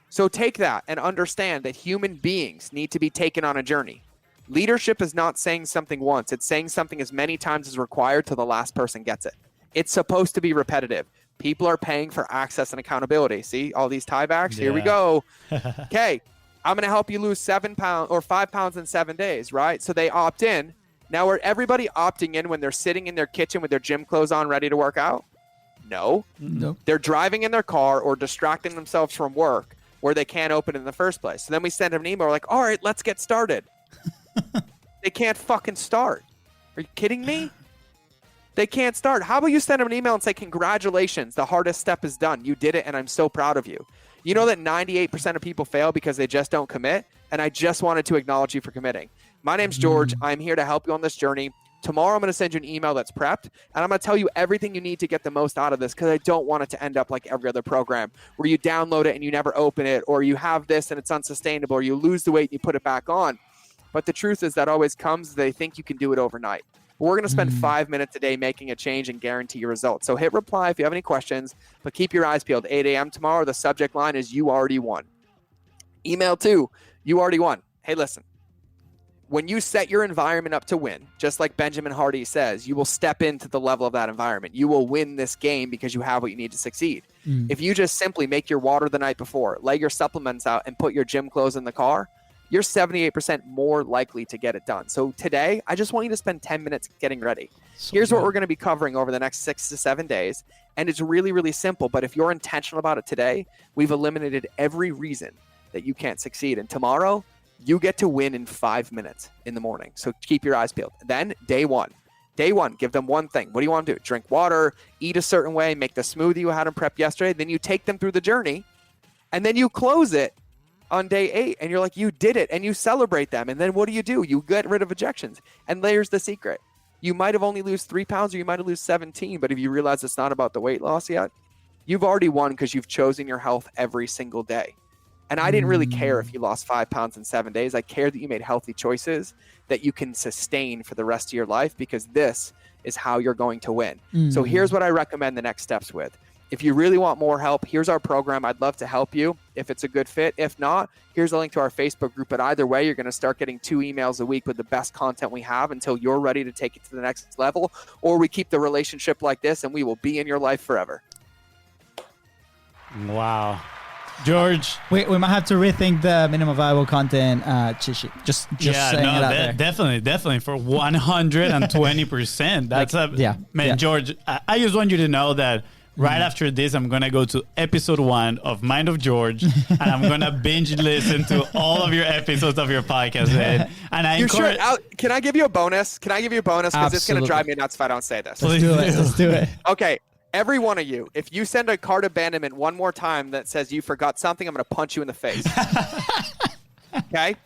So take that and understand that human beings need to be taken on a journey. Leadership is not saying something once. It's saying something as many times as required till the last person gets it. It's supposed to be repetitive. People are paying for access and accountability. See all these tiebacks? Here we go. Okay, I'm going to help you lose 7 pounds or 5 pounds in 7 days, right? So they opt in. Now, are everybody opting in when they're sitting in their kitchen with their gym clothes on ready to work out? No. They're driving in their car or distracting themselves from work where they can't open it in the first place. So then we send them an email. We're like, all right, let's get started. They can't fucking start. Are you kidding me? They can't start. How about you send them an email and say, congratulations, the hardest step is done. You did it, and I'm so proud of you. You know that 98% of people fail because they just don't commit? And I just wanted to acknowledge you for committing. My name's George. I'm here to help you on this journey. Tomorrow, I'm going to send you an email that's prepped, and I'm going to tell you everything you need to get the most out of this because I don't want it to end up like every other program where you download it and you never open it, or you have this and it's unsustainable, or you lose the weight and you put it back on. But the truth is that always comes, they think you can do it overnight. But we're going to spend 5 minutes a day making a change and guarantee your results. So hit reply if you have any questions, but keep your eyes peeled. 8 a.m. tomorrow, the subject line is you already won. Email 2, you already won. Hey, listen. When you set your environment up to win, just like Benjamin Hardy says, you will step into the level of that environment. You will win this game because you have what you need to succeed. If you just simply make your water the night before, lay your supplements out, and put your gym clothes in the car, you're 78% more likely to get it done. So today, I just want you to spend 10 minutes getting ready. Here's what we're going to be covering over the next 6 to 7 days. And it's really, really simple. But if you're intentional about it today, we've eliminated every reason that you can't succeed. And tomorrow, you get to win in 5 minutes in the morning. So keep your eyes peeled. Then day one, give them one thing. What do you want to do? Drink water, eat a certain way, make the smoothie you had them prep yesterday. Then you take them through the journey, and then you close it on day 8, and you're like, you did it, and you celebrate them. And then what do? You get rid of objections. And there's the secret. You might have only lose 3 pounds, or you might have lose 17, but if you realize it's not about the weight loss yet, you've already won because you've chosen your health every single day. And I didn't really care if you lost 5 pounds in 7 days. I cared that you made healthy choices that you can sustain for the rest of your life, because this is how you're going to win. So here's what I recommend the next steps with. If you really want more help, here's our program. I'd love to help you if it's a good fit. If not, here's a link to our Facebook group. But either way, you're going to start getting 2 emails a week with the best content we have until you're ready to take it to the next level, or we keep the relationship like this and we will be in your life forever. Wow. George. We might have to rethink the minimum viable content cheat sheet. Just yeah, saying no, it out there. definitely for 120%. That's man, George, I just want you to know that right after this, I'm going to go to episode 1 of Mind of George, and I'm going to binge listen to all of your episodes of your podcast. And I encourage... Sure? Can I give you a bonus? Because it's going to drive me nuts if I don't say this. Let's do it. Okay. Every one of you, if you send a cart abandonment one more time that says you forgot something, I'm going to punch you in the face. Okay?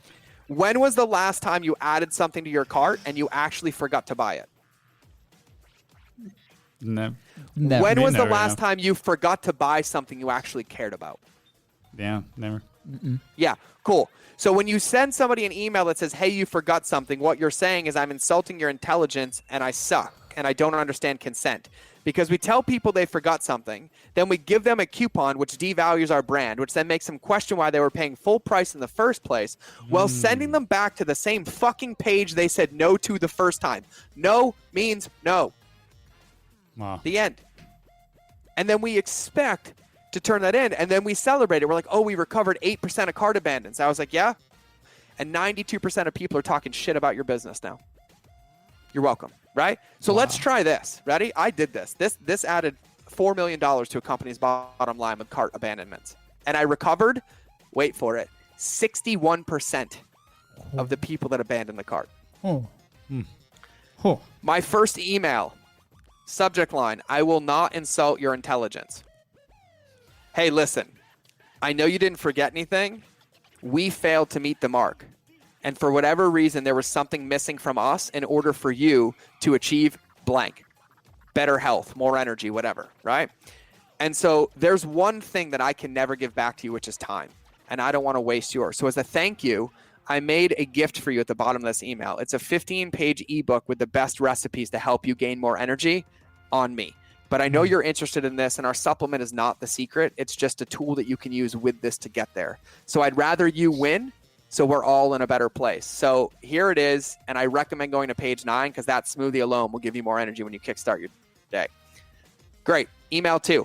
When was the last time you added something to your cart and you actually forgot to buy it? No. Never. When was the Never, last yeah. time you forgot to buy something you actually cared about? Yeah, never. Yeah, cool. So when you send somebody an email that says, hey, you forgot something, what you're saying is I'm insulting your intelligence and I suck and I don't understand consent. Because we tell people they forgot something, then we give them a coupon, which devalues our brand, which then makes them question why they were paying full price in the first place, while sending them back to the same fucking page they said no to the first time. No means no. Wow. The end. And then we expect to turn that in, and then we celebrate it. We're like, oh, we recovered 8% of cart abandons. I was like, yeah. And 92% of people are talking shit about your business now. You're welcome, right? So let's try this. Ready? I did this. This added $4 million to a company's bottom line with cart abandonments. And I recovered, wait for it, 61% of the people that abandoned the cart. Oh. Oh. My first email, subject line, I will not insult your intelligence. Hey, listen, I know you didn't forget anything. We failed to meet the mark. And for whatever reason, there was something missing from us in order for you to achieve blank. Better health, more energy, whatever, right? And so there's one thing that I can never give back to you, which is time. And I don't want to waste yours. So as a thank you, I made a gift for you at the bottom of this email. It's a 15-page ebook with the best recipes to help you gain more energy on me. But I know you're interested in this, and our supplement is not the secret. It's just a tool that you can use with this to get there. So I'd rather you win, so we're all in a better place. So here it is, and I recommend going to page 9 because that smoothie alone will give you more energy when you kickstart your day. Great. Email 2.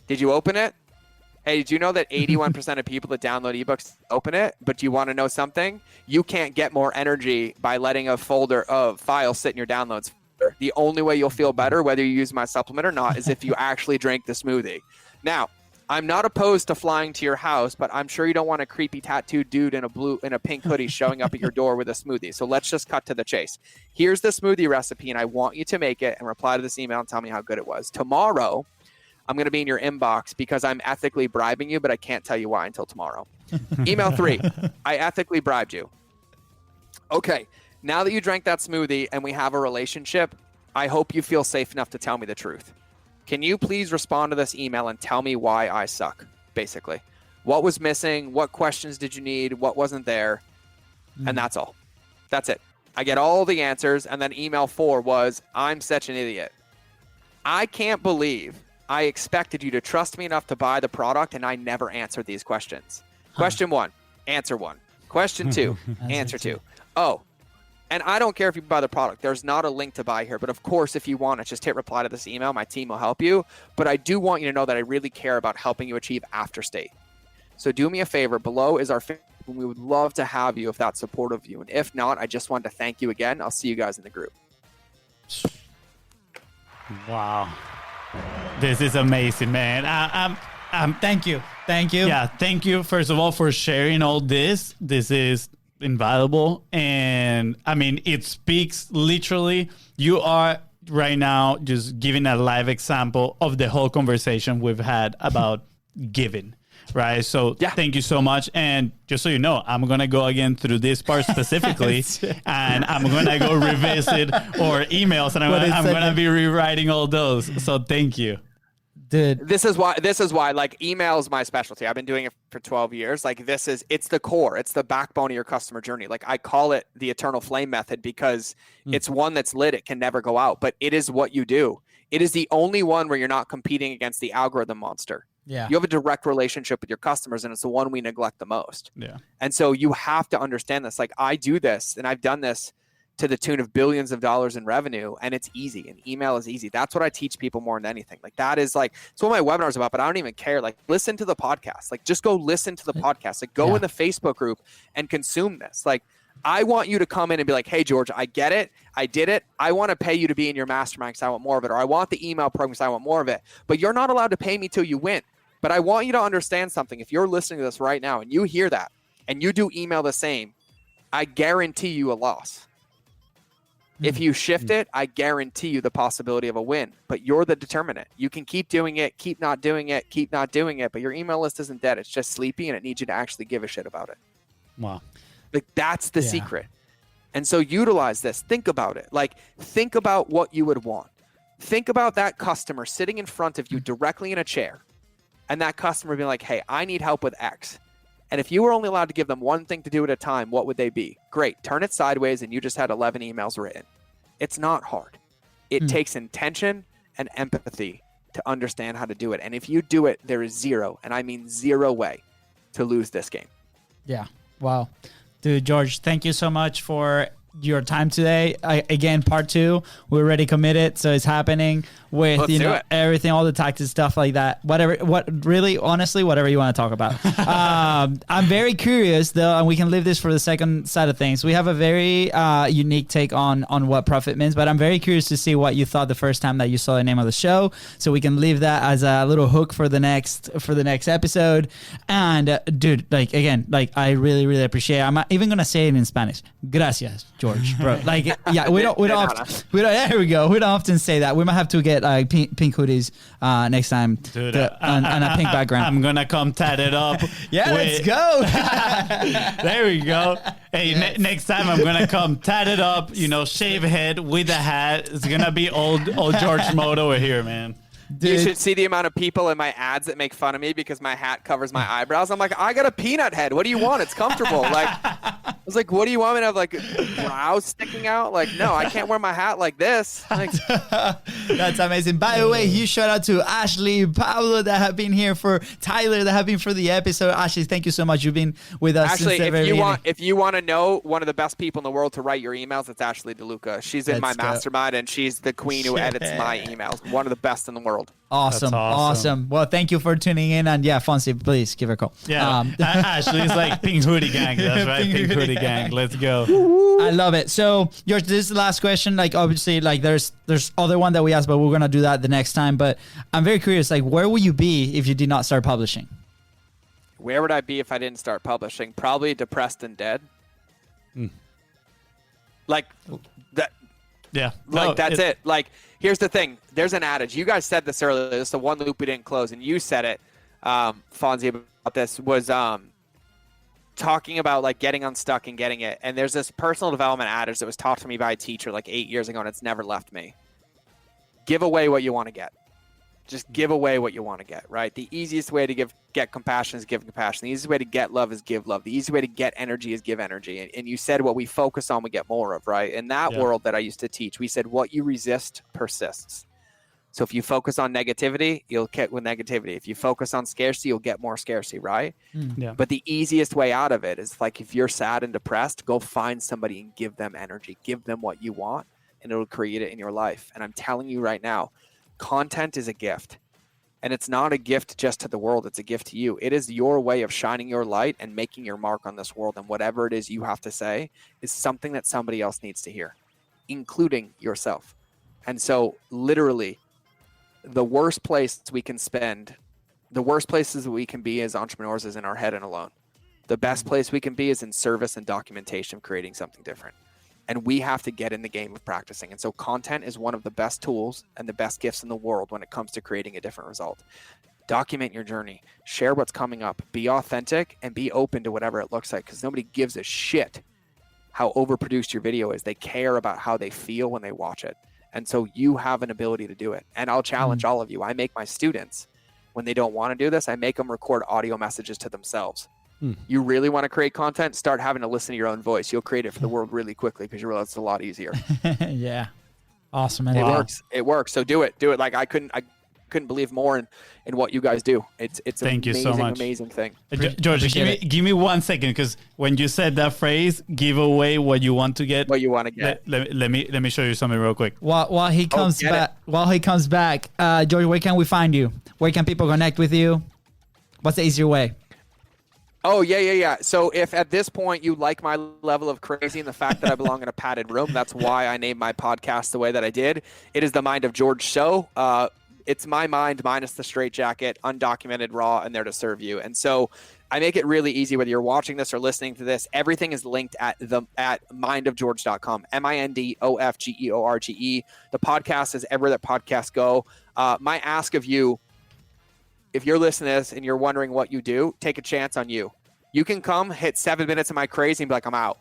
Did you open it? Hey, did you know that 81% of people that download ebooks open it? But you want to know something? You can't get more energy by letting a folder of files sit in your downloads. The only way you'll feel better, whether you use my supplement or not, is if you actually drink the smoothie. Now, I'm not opposed to flying to your house, but I'm sure you don't want a creepy tattooed dude in a pink hoodie showing up at your door with a smoothie. So let's just cut to the chase. Here's the smoothie recipe, and I want you to make it and reply to this email and tell me how good it was. Tomorrow, I'm going to be in your inbox because I'm ethically bribing you, but I can't tell you why until tomorrow. Email 3. I ethically bribed you. Okay. Now that you drank that smoothie and we have a relationship, I hope you feel safe enough to tell me the truth. Can you please respond to this email and tell me why I suck, basically? What was missing? What questions did you need? What wasn't there? And that's all. That's it. I get all the answers, and then email 4 was, I'm such an idiot. I can't believe I expected you to trust me enough to buy the product, and I never answered these questions. Question 1, answer 1. Question 2, answer 2. Oh. And I don't care if you buy the product. There's not a link to buy here. But of course, if you want it, just hit reply to this email. My team will help you. But I do want you to know that I really care about helping you achieve after state. So do me a favor. Below is our Facebook. We would love to have you if that's supportive of you. And if not, I just wanted to thank you again. I'll see you guys in the group. Wow. This is amazing, man. Thank you. Thank you. Yeah, thank you, first of all, for sharing all this. This is invaluable. And I mean, it speaks literally. You are right now just giving a live example of the whole conversation we've had about giving, right? So Thank you so much. And just so you know, I'm going to go again through this part specifically, and I'm going to go revisit our emails, and I'm going to be rewriting all those. So thank you. Dude, this is why like email is my specialty. I've been doing it for 12 years. Like it's the core, it's the backbone of your customer journey. Like I call it the eternal flame method because it's one that's lit. It can never go out, but it is what you do. It is the only one where you're not competing against the algorithm monster. Yeah. You have a direct relationship with your customers, and it's the one we neglect the most. Yeah. And so you have to understand this. Like I do this, and I've done this to the tune of billions of dollars in revenue, and it's easy, and email is easy. That's what I teach people more than anything. Like that is like, it's what my webinar is about, but I don't even care. Like listen to the podcast, like just go listen to the podcast, like go in the Facebook group and consume this. Like I want you to come in and be like, hey, George, I get it. I did it. I want to pay you to be in your mastermind because I want more of it. Or I want the email program because I want more of it, but you're not allowed to pay me till you win. But I want you to understand something. If you're listening to this right now and you hear that and you do email the same, I guarantee you a loss. If you shift it, I guarantee you the possibility of a win, but you're the determinant. You can keep doing it, keep not doing it, keep not doing it, but your email list isn't dead. It's just sleepy, and it needs you to actually give a shit about it. Wow. Like that's the secret. And so utilize this. Think about it. Like think about what you would want. Think about that customer sitting in front of you directly in a chair, and that customer being like, hey, I need help with X. And if you were only allowed to give them one thing to do at a time, what would they be? Great. Turn it sideways and you just had 11 emails written. It's not hard. It takes intention and empathy to understand how to do it. And if you do it, there is zero, and I mean zero way to lose this game. Yeah. Wow. Dude, George, thank you so much for your time today. Again, part 2, we're already committed, so it's happening with Let's do it. everything, all the tactics, stuff like that. Honestly, whatever you want to talk about. I'm very curious though, and we can leave this for the second side of things. We have a very unique take on what profit means, but I'm very curious to see what you thought the first time that you saw the name of the show, so we can leave that as a little hook for the next episode. And dude, I really, really appreciate it. I'm even gonna say it in Spanish. Gracias, George, bro. We don't there we go. We don't often say that. We might have to get pink hoodies next time. Dude, and a pink background. I'm gonna come tatted up. Yeah, let's go. There we go. Hey, next time I'm gonna come tatted up, shave head with a hat. It's gonna be old George mode over here, man. Dude. You should see the amount of people in my ads that make fun of me because my hat covers my eyebrows. I'm like, I got a peanut head. What do you want? It's comfortable. I was like, what do you want me to have, like, brows sticking out? Like, no, I can't wear my hat like this. Like, that's amazing. By the way, huge shout out to Ashley, Pablo that have been here, for Tyler that have been for the episode. Ashley, thank you so much. You've been with us Ashley, since the very beginning. if you want to know one of the best people in the world to write your emails, it's Ashley DeLuca. She's in my mastermind, and she's the queen who edits my emails. One of the best in the world. Awesome. Well, thank you for tuning in, and Fonzie, please give her a call. Yeah, Ashley's like Pink Hoodie Gang. That's right, Pink Hoodie Gang. Let's go. I love it. So, George, this is the last question. Obviously, there's other one that we asked, but we're gonna do that the next time. But I'm very curious. Where would you be if you did not start publishing? Where would I be if I didn't start publishing? Probably depressed and dead. Like that. Yeah. That's it. Like, here's the thing. There's an adage. You guys said this earlier. This is the one loop we didn't close, and you said it, Fonzie, about this, was talking about getting unstuck and getting it. And there's this personal development adage that was taught to me by a teacher 8 years ago, and it's never left me. Give away what you want to get. Just give away what you want to get, right? The easiest way to get compassion is give compassion. The easiest way to get love is give love. The easiest way to get energy is give energy. And you said what we focus on, we get more of, right? In that world that I used to teach, we said what you resist persists. So if you focus on negativity, you'll get with negativity. If you focus on scarcity, you'll get more scarcity, right? Yeah. But the easiest way out of it is if you're sad and depressed, go find somebody and give them energy. Give them what you want, and it'll create it in your life. And I'm telling you right now, content is a gift, and it's not a gift just to the world. It's a gift to you. It is your way of shining your light and making your mark on this world. And whatever it is you have to say is something that somebody else needs to hear, including yourself. And so literally the worst places we can be as entrepreneurs is in our head and alone. The best place we can be is in service and documentation, creating something different. And we have to get in the game of practicing. And so content is one of the best tools and the best gifts in the world when it comes to creating a different result. Document your journey, share what's coming up, be authentic, and be open to whatever it looks like, because nobody gives a shit how overproduced your video is. They care about how they feel when they watch it. And so you have an ability to do it. And I'll challenge all of you. I make my students, when they don't want to do this, I make them record audio messages to themselves. You really want to create content? Start having to listen to your own voice. You'll create it for the world really quickly because you realize it's a lot easier. Yeah. Awesome. Man. It works. So do it. I couldn't believe more in what you guys do. It's Thank you so much. Amazing thing. George, give me 1 second, because when you said that phrase, give away what you want to get. What you want to get. Let me show you something real quick. While he comes back, George, where can we find you? Where can people connect with you? What's the easier way? Oh, yeah. So if at this point you like my level of crazy and the fact that I belong in a padded room, that's why I named my podcast the way that I did. It is the Mind of George show. It's my mind minus the straitjacket, undocumented, raw, and there to serve you. And so I make it really easy, whether you're watching this or listening to this. Everything is linked at mindofgeorge.com, MINDOFGEORGE. The podcast is everywhere that podcasts go. My ask of you, if you're listening to this and you're wondering what you do, take a chance on you. You can come, hit 7 minutes of my crazy and be like, I'm out.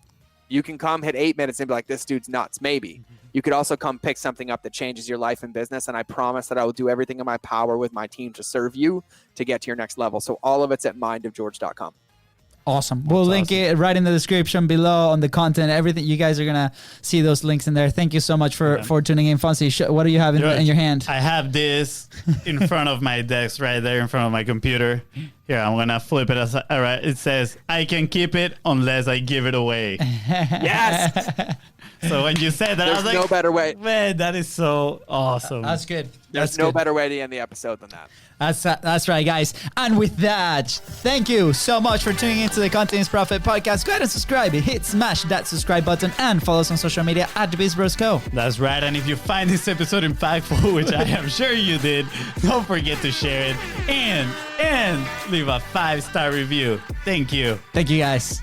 You can come hit 8 minutes and be like, this dude's nuts. Maybe. You could also come pick something up that changes your life and business. And I promise that I will do everything in my power with my team to serve you to get to your next level. So all of it's at mindofgeorge.com. Awesome. We'll link it right in the description below on the content, everything. You guys are going to see those links in there. Thank you so much for tuning in. Fonzie, what do you have in your hand? I have this in front of my desk right there in front of my computer. Here, I'm going to flip it. All right. It says, I can keep it unless I give it away. Yes. So when you said that, I was like, no better way. Man, that is so awesome. That's good. There's no better way to end the episode than that. That's right, guys. And with that, thank you so much for tuning into the Content is Profit podcast. Go ahead and subscribe. Smash that subscribe button and follow us on social media at BizBrosCo. That's right. And if you find this episode impactful, which I am sure you did, don't forget to share it and leave a 5-star review. Thank you. Thank you, guys.